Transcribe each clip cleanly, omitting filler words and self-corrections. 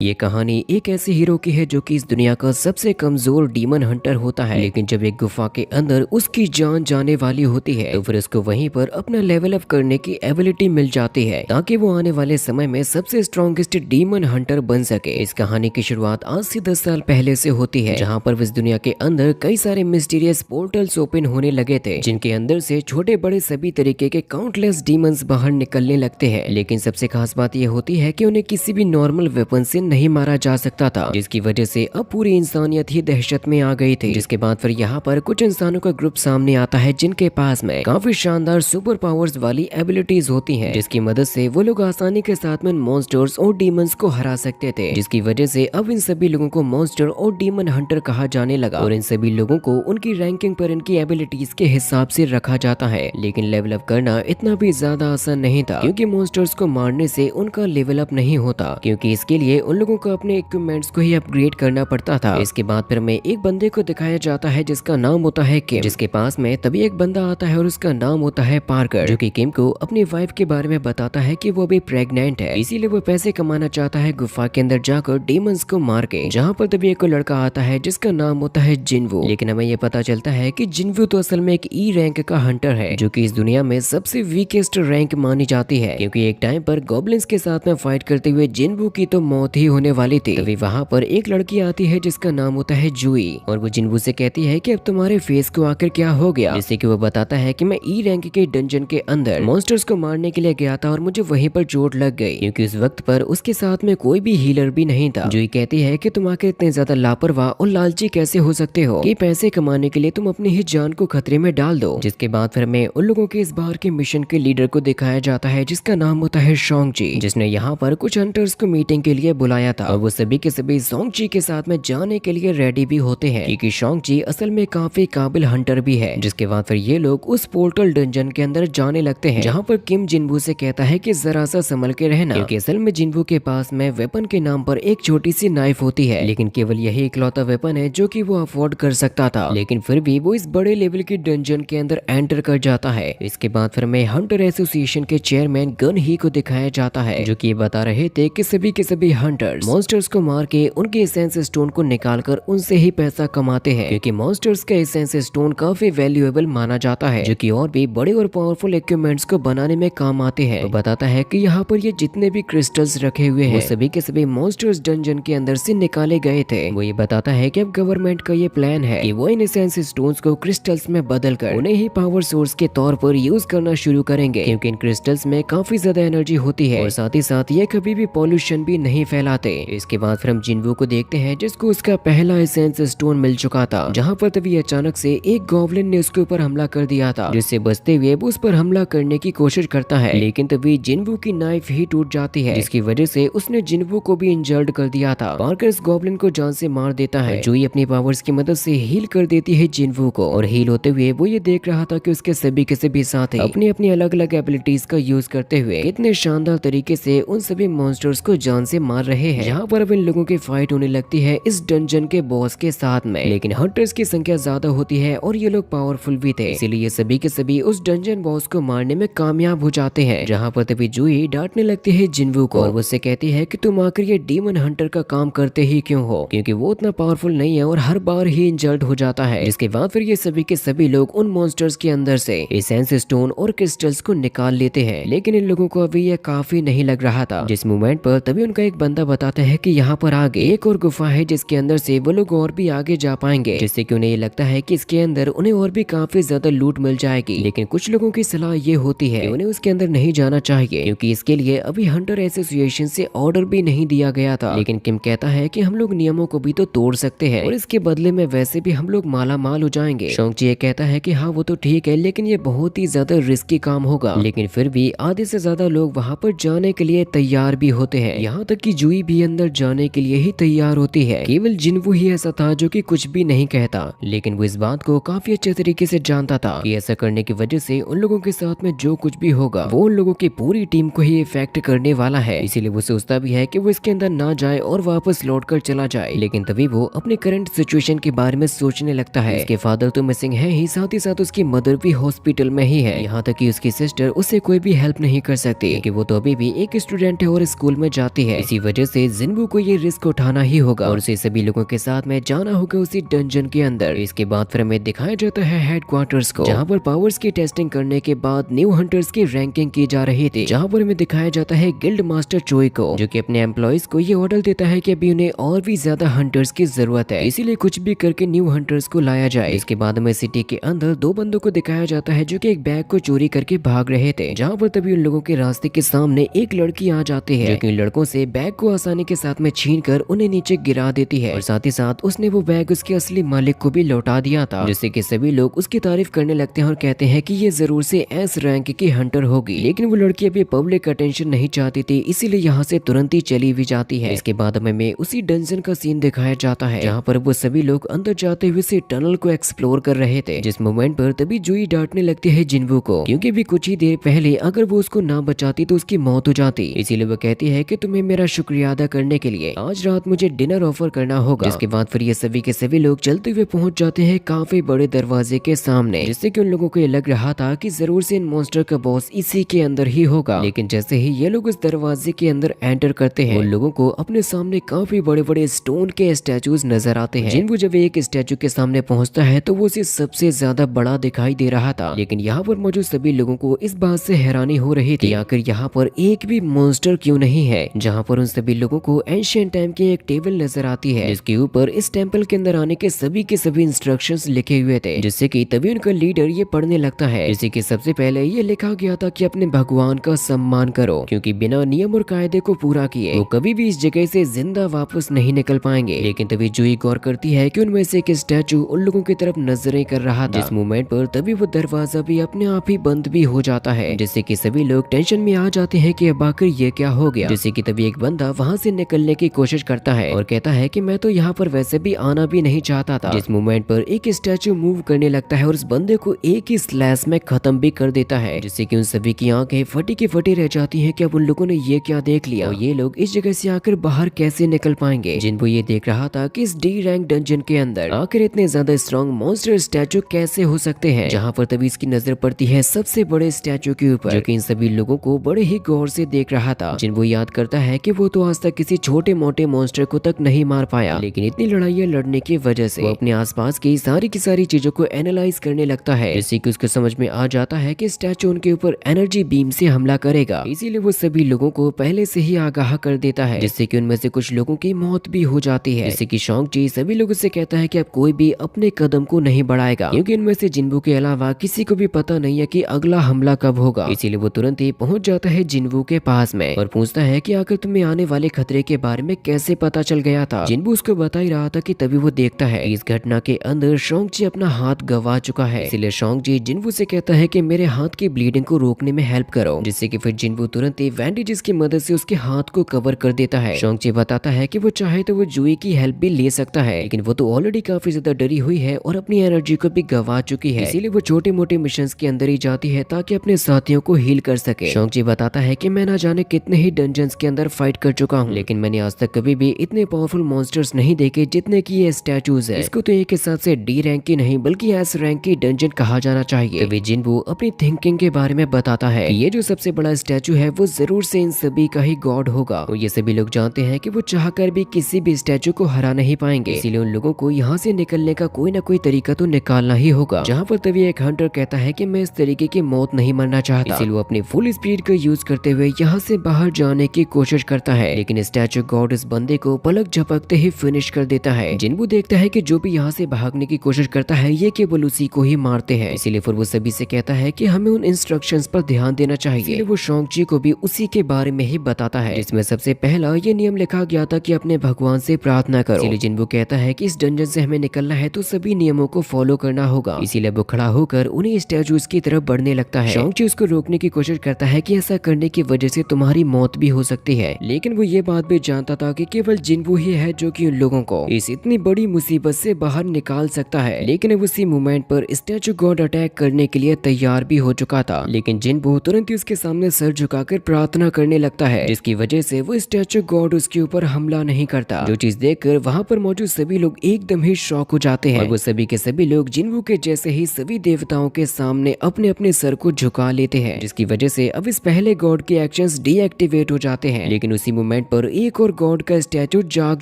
ये कहानी एक ऐसे हीरो की है जो कि इस दुनिया का सबसे कमजोर डीमन हंटर होता है, लेकिन जब एक गुफा के अंदर उसकी जान जाने वाली होती है तो फिर उसको वहीं पर अपना लेवल अप करने की एबिलिटी मिल जाती है ताकि वो आने वाले समय में सबसे स्ट्रॉन्गेस्ट डीमन हंटर बन सके। इस कहानी की शुरुआत आज से 10 साल पहले से होती है, जहाँ पर इस दुनिया के अंदर कई सारे मिस्टीरियस पोर्टल्स ओपन होने लगे थे, जिनके अंदर से छोटे बड़े सभी तरीके के काउंटलेस डीमंस बाहर निकलने लगते हैं। लेकिन सबसे खास बात यह होती है कि उन्हें किसी भी नॉर्मल वेपन से नहीं मारा जा सकता था, जिसकी वजह से अब पूरी इंसानियत ही दहशत में आ गई थी। जिसके बाद फिर यहाँ पर कुछ इंसानों का ग्रुप सामने आता है जिनके पास में काफी शानदार सुपर पावर्स वाली एबिलिटीज होती हैं, जिसकी मदद से वो लोग आसानी के साथ में मॉन्स्टर्स और डीमंस को हरा सकते थे। जिसकी वजह से अब इन सभी लोगों को मॉन्स्टर और डीमन हंटर कहा जाने लगा और इन सभी लोगों को उनकी रैंकिंग पर इनकी एबिलिटीज के हिसाब से रखा जाता है। लेकिन लेवल अप करना इतना भी ज्यादा आसान नहीं था, क्योंकि मॉन्स्टर्स को मारने से उनका लेवल अप नहीं होता, क्योंकि इसके लिए उन लोगों को अपने इक्विपमेंट्स को ही अपग्रेड करना पड़ता था। इसके बाद फिर में एक बंदे को दिखाया जाता है जिसका नाम होता है किम, जिसके पास में तभी एक बंदा आता है और उसका नाम होता है पार्कर, जो कि किम को अपनी वाइफ के बारे में बताता है कि वो भी प्रेग्नेंट है, इसीलिए वो पैसे कमाना चाहता है गुफा के अंदर जाकर डीमंस को मार के। जहाँ पर तभी एक लड़का आता है जिसका नाम होता है जिनवू। लेकिन हमें ये पता चलता है कि जिनवू तो असल में एक ई रैंक का हंटर है, जो कि इस दुनिया में सबसे वीकेस्ट रैंक मानी जाती है, क्योंकि एक टाइम पर गॉब्लिन्स के साथ में फाइट करते हुए जिनवू की तो मौत ही होने वाली थी। तभी वहाँ पर एक लड़की आती है जिसका नाम होता है जूई, और वो जिनवू से कहती है कि अब तुम्हारे फेस को आकर क्या हो गया, जिससे कि वो बताता है कि मैं ई रैंक के डंजन के अंदर मॉन्स्टर्स को मारने के लिए गया था और मुझे वहीं पर चोट लग गई, क्योंकि उस वक्त पर उसके साथ में कोई भी हीलर भी नहीं था। जूई कहती है कि तुम आखिर इतने ज्यादा लापरवाह और लालची कैसे हो सकते हो कि पैसे कमाने के लिए तुम अपनी ही जान को खतरे में डाल दो। जिसके बाद फिर में उन लोगों के इस बार के मिशन के लीडर को दिखाया जाता है जिसका नाम होता है शोंगची, जिसने यहाँ पर कुछ हंटर्स को मीटिंग के लिए बुलाया था, और वो सभी के सभी शोंगची के साथ में जाने के लिए रेडी भी होते हैं, क्योंकि शोंगची असल में काफी काबिल हंटर भी है। जिसके बाद फिर ये लोग उस पोर्टल डंजन के अंदर जाने लगते हैं, जहाँ पर किम जिनवू से कहता है कि जरा सा संभल के रहना, क्योंकि असल में जिनवू के पास में वेपन के नाम पर एक छोटी सी नाइफ होती है, लेकिन केवल यही इकलौता वेपन है जो कि वो अफोर्ड कर सकता था। लेकिन फिर भी वो इस बड़े लेवल की डंजन के अंदर एंटर कर जाता है। इसके बाद फिर में हंटर एसोसिएशन के चेयरमैन गन ही को दिखाया जाता है, जो कि ये बता रहे थे कि सभी के सभी हंटर्स मॉन्स्टर्स को मार के उनके एसेंस स्टोन को निकालकर उनसे ही पैसा कमाते हैं, क्योंकि मॉन्स्टर्स का एसेंस स्टोन काफी वैल्यूएबल माना जाता है, जो कि और भी बड़े और पावरफुल इक्विपमेंट्स को बनाने में काम आते हैं। तो बताता है कि यहाँ पर ये जितने भी क्रिस्टल्स रखे हुए हैं वो सभी के सभी मॉन्स्टर्स डंजन के अंदर से निकाले गए थे। वो ये बताता है कि अब गवर्नमेंट का ये प्लान है कि वो इन एसेंस स्टोन्स को क्रिस्टल्स में बदलकर उन्हें ही पावर सोर्स के तौर पर यूज करना शुरू करेंगे, क्योंकि इन क्रिस्टल्स में काफी ज्यादा एनर्जी होती है और साथ ही साथ ये कभी भी पॉल्यूशन भी नहीं फैलाते। इसके बाद फिर हम जिनवू को देखते हैं जिसको उसका पहला एसेंस स्टोन मिल चुका था, जहाँ पर तभी अचानक से एक गॉब्लिन ने उसके ऊपर हमला कर दिया था, जिससे बचते हुए वो उस पर हमला करने की कोशिश करता है, लेकिन तभी जिनवू की नाइफ ही टूट जाती है, जिसकी वजह से उसने जिनवू को भी इंजर्ड कर दिया था। पार्कर इस गॉब्लिन को जान से मार देता है, जो अपनी पावर्स की मदद से हील कर देती है जिनवू को, और हील होते हुए वो ये देख रहा था कि उसके सभी के सभी साथी अपनी अपनी अलग अलग एबिलिटीज का यूज करते हुए कितने शानदार तरीके से उन सभी मॉन्स्टर्स को जान से मार रहे हैं। यहाँ पर अब इन लोगों की फाइट होने लगती है इस डंजन के बॉस के साथ में, लेकिन हंटर्स की संख्या ज्यादा होती है और ये लोग पावरफुल भी थे, इसीलिए सभी के सभी उस डंजन बॉस को मारने में कामयाब हो जाते हैं। जहाँ पर तभी जूही डांटने लगती है जिनवू को, और उससे कहती है कि तुम आकर ये डीमन हंटर का काम करते ही क्यों हो, क्योंकि वो उतना पावरफुल नहीं है और हर बार ही इंजर्ड हो जाता है। इसके बाद फिर ये सभी के सभी लोग उन मॉन्स्टर्स के अंदर से एसेंस स्टोन और क्रिस्टल्स को निकाल लेते हैं, लेकिन इन लोगों को अभी यह काफी नहीं लग रहा था। जिस मोमेंट पर तभी उनका एक बंदा बताता है कि यहाँ पर आगे एक और गुफा है जिसके अंदर से वो लोग और भी आगे जा पाएंगे, जिससे कि उन्हें ये लगता है कि इसके अंदर उन्हें और भी काफी ज्यादा लूट मिल जाएगी। लेकिन कुछ लोगों की सलाह ये होती है कि उन्हें उसके अंदर नहीं जाना चाहिए, क्योंकि इसके लिए अभी हंटर एसोसिएशन से ऑर्डर भी नहीं दिया गया था। लेकिन किम कहता है कि हम लोग नियमों को भी तो तोड़ सकते हैं और इसके बदले में वैसे भी हम लोग माला माल हो जाएंगे। शोंगची ये कहता है कि हाँ वो तो ठीक है, लेकिन ये बहुत ही ज्यादा रिस्की काम होगा। लेकिन फिर भी आधे से ज्यादा लोग वहाँ पर जाने के लिए तैयार भी होते हैं, यहाँ तक कि जूही भी अंदर जाने के लिए ही तैयार होती है। केवल जिनवू ही ऐसा था जो कि कुछ भी नहीं कहता, लेकिन वो इस बात को काफी अच्छे तरीके से जानता था कि ऐसा करने की वजह से उन लोगों के साथ में जो कुछ भी होगा वो उन लोगों की पूरी टीम को ही इफेक्ट करने वाला है। इसीलिए वो सोचता भी है कि वो इसके अंदर ना जाए और वापस लौट कर चला जाए। लेकिन तभी वो अपने करंट सिचुएशन के बारे में सोचने लगता है। उसके फादर तो मिसिंग है ही, साथ ही साथ उसकी मदर भी हॉस्पिटल में ही है, यहाँ तक कि उसकी सिस्टर उसे कोई भी हेल्प नहीं कर सकती, कि वो तो अभी भी एक स्टूडेंट है और स्कूल में जाती है। इसी वजह से जिन्वू को ये रिस्क उठाना ही होगा और उसे सभी लोगों के साथ में जाना होगा उसी डंजन के अंदर। इसके बाद फिर हमें दिखाया जाता है हेडक्वार्टर्स को, जहाँ पर पावर्स की टेस्टिंग करने के बाद न्यू हंटर्स की रैंकिंग की जा रही थी, जहाँ पर हमें दिखाया जाता है गिल्ड मास्टर चोई को, जो कि अपने एम्प्लॉइज को ये ऑर्डर देता है कि अभी उन्हें और भी ज्यादा हंटर्स की जरूरत है, इसीलिए कुछ भी करके न्यू हंटर्स को लाया जाए। इसके बाद हमें सिटी के अंदर दो बंदों को दिखाया जाता है जो कि एक बैग को चोरी करके भाग रहे थे, जहाँ पर तभी उन लोगों के रास्ते के सामने एक लड़की आ जाती है, जो कि लड़कों से बैग को आसानी के साथ में छीन कर उन्हें नीचे गिरा देती है और साथ ही साथ उसने वो बैग उसके असली मालिक को भी लौटा दिया था, जिससे कि सभी लोग उसकी तारीफ करने लगते हैं और कहते हैं कि ये जरूर से एस रैंक की हंटर होगी। लेकिन वो लड़की अभी पब्लिक अटेंशन नहीं चाहती थी, इसीलिए यहाँ से तुरंत ही चली भी जाती है। इसके बाद हमें उसी डंजन का सीन दिखाया जाता है, जहाँ पर वो सभी लोग अंदर जाते हुए से टनल को एक्सप्लोर कर रहे थे, जिस मोमेंट पर तभी जुई डांटने लगती है जिन्वू को, क्योंकि भी कुछ ही देर पहले अगर वो उसको ना बचाती तो उसकी मौत हो जाती। इसीलिए वो कहती है कि तुम्हें मेरा शुक्रिया अदा करने के लिए आज रात मुझे डिनर ऑफर करना होगा। जिसके बाद फिर ये सभी के सभी लोग चलते हुए पहुंच जाते हैं काफी बड़े दरवाजे के सामने, जिससे कि उन लोगों को ये लग रहा था कि जरूर से इन मॉन्स्टर का बॉस इसी के अंदर ही होगा। लेकिन जैसे ही ये लोग उस दरवाजे के अंदर एंटर करते हैं, उन लोगों को अपने सामने काफी बड़े बड़े स्टोन के स्टैचूज नजर आते हैं। जिन्वू जब एक स्टैचू के सामने पहुंचता है तो वो उसे सबसे ज्यादा बड़ा दिखाई दे रहा था, लेकिन यहाँ पर मौजूद सभी लोगों को इस बात से हैरानी हो रही थी आखिर यहाँ पर एक भी मॉन्स्टर क्यों नहीं है। जहाँ पर उन सभी लोगों को एंशिएंट टाइम की एक टेबल नजर आती है, जिसके ऊपर इस टेंपल के अंदर आने के सभी इंस्ट्रक्शंस लिखे हुए थे, जिससे कि तभी उनका लीडर ये पढ़ने लगता है। जैसे कि सबसे पहले ये लिखा गया था कि अपने भगवान का सम्मान करो, क्योंकि बिना नियम और कायदे को पूरा किए वो कभी भी इस जगह से जिंदा वापस नहीं निकल पाएंगे। लेकिन तभी जुई गौर करती है कि उनमें से एक स्टैचू उन लोगों की तरफ नजरें कर रहा था, जिस मोमेंट पर तभी वो दरवाजा भी अपने आप ही बंद भी हो जाता है, जिससे कि सभी लोग टेंशन में आ जाते हैं कि अब आखिर ये क्या हो गया। जैसे कि तभी एक बंदा वहाँ से निकलने की कोशिश करता है और कहता है कि मैं तो यहाँ पर वैसे भी आना भी नहीं चाहता था। जिस मोमेंट पर एक स्टैचू मूव करने लगता है और उस बंदे को एक ही स्लैश में खत्म भी कर देता है, जिससे कि उन सभी की आंखें फटी की फटी रह जाती हैं कि अब उन लोगों ने ये क्या देख लिया और ये लोग इस जगह से आकर बाहर कैसे निकल पाएंगे। जिनको ये देख रहा था कि इस डी रैंक डंजन के अंदर आखिर इतने ज्यादा स्ट्रॉन्ग मॉन्स्टर स्टैचू कैसे हो सकते हैं, जहाँ पर तभी इसकी नजर पड़ती है सबसे बड़े स्टैचू के ऊपर, जो कि इन सभी लोगों को बड़े ही गौर से देख रहा था। जिनको याद करता है कि वो तो आज तक किसी छोटे मोटे मॉन्स्टर को तक नहीं मार पाया, लेकिन इतनी लड़ाइयाँ लड़ने की वजह से वो अपने आसपास की सारी चीजों को एनालाइज करने लगता है, जिससे कि उसको समझ में आ जाता है कि स्टैचू उनके ऊपर एनर्जी बीम से हमला करेगा। इसीलिए वो सभी लोगों को पहले से ही आगाह कर देता है, जिससे कि उनमें से कुछ लोगों की मौत भी हो जाती है। जिससे कि शॉन्ग-ची सभी लोगों से कहता है कि अब कोई भी अपने कदम को नहीं बढ़ाएगा, क्योंकि इनमें से जिन्वू के अलावा किसी को भी पता नहीं है कि अगला हमला कब होगा। इसीलिए वो तुरंत ही पहुंच जाता है जिन्वू के पास में और पूछता है कि आखिर तुम्हें आने वाले खतरे के बारे में कैसे पता चल गया था। जिन्वू उसको बता ही रहा था कि तभी वो देखता है इस घटना के अंदर शॉन्ग-ची अपना हाथ गवा चुका है। इसीलिए शॉन्ग-ची जिन्वू से कहता है कि मेरे हाथ की ब्लीडिंग को रोकने में हेल्प करो, जिससे कि फिर जिन्वू तुरंत ही बैंडेजेस की मदद से उसके हाथ को कवर कर देता है। शॉन्ग-ची बताता है कि वो चाहे तो वो जुई की हेल्प भी ले सकता है, लेकिन वो तो ऑलरेडी काफी ज्यादा डरी हुई है और अपनी एनर्जी को भी गवा चुकी है, इसीलिए वो छोटे मोटे मिशन के अंदर ही जाती है ताकि अपने साथियों को हील कर सके। शॉन्ग-ची बताता है कि मैं ना जाने कितने ही डंजन्स के अंदर फाइट कर चुका हूँ, लेकिन मैंने आज तक कभी भी इतने पावरफुल मॉन्स्टर्स नहीं देखे जितने की ये स्टैचूज है। इसको तो एक हिसाब से डी रैंक की नहीं बल्कि एस रैंक की डंजन कहा जाना चाहिए। तभी जिन्वू अपनी थिंकिंग के बारे में बताता है कि ये जो सबसे बड़ा स्टैचू है वो जरूर से इन सभी का ही गॉड होगा और ये सभी लोग जानते हैं कि वो चाहकर भी किसी भी स्टैचू को हरा नहीं पाएंगे, इसीलिए उन लोगों को यहाँ से निकलने का कोई ना कोई तरीका तो निकालना ही होगा। जहाँ पर तभी एक हंटर कहता है कि मैं इस तरीके की मौत नहीं मरना चाहता, इसीलिए वो अपनी फुल स्पीड का यूज करते हुए यहाँ से बाहर जाने की कोशिश करता है, लेकिन स्टैचू गॉड इस बंदे को पलक झपकते ही फिनिश कर देता है। जिन्वू देखता है कि जो भी यहाँ से भागने की कोशिश करता है ये केवल उसी को ही मारते हैं, इसीलिए फिर वो सभी से कहता है कि हमें उन इंस्ट्रक्शंस पर ध्यान देना चाहिए। इसीलिए वो शॉन्ग-ची को भी उसी के बारे में ही बताता है, जिसमें सबसे पहला ये नियम लिखा गया था कि अपने भगवान से प्रार्थना करो। इसीलिए जिन्वू कहता है कि इस डंजन से हमें निकलना है तो सभी नियमों को फॉलो करना होगा, इसीलिए वो खड़ा होकर उन्हीं स्टैचूज की तरफ बढ़ने लगता है। शॉन्ग-ची उसको रोकने की कोशिश करता है कि ऐसा करने की वजह से तुम्हारी मौत भी हो सकती है, लेकिन वो ये बात भी जानता था कि केवल जिन्वू ही है जो कि उन लोगों को इस इतनी बड़ी मुसीबत से बाहर निकाल सकता है। लेकिन उसी मोमेंट पर स्टैचू गॉड अटैक करने के लिए तैयार भी हो चुका था, लेकिन जिन्वू तुरंत ही उसके सामने सर झुकाकर प्रार्थना करने लगता है, जिसकी वजह से वो स्टैचू गॉड उसके ऊपर हमला नहीं करता। जो चीज देखकर वहाँ पर मौजूद सभी लोग एकदम ही शॉक हो जाते हैं और वो सभी के सभी लोग जिन्वू के जैसे ही सभी देवताओं के सामने अपने अपने सर को झुका लेते हैं, जिसकी वजह से अब इस पहले गॉड के एक्शंस डीएक्टिवेट हो जाते हैं। लेकिन उसी मोमेंट पर एक और गॉड का स्टैचू जाग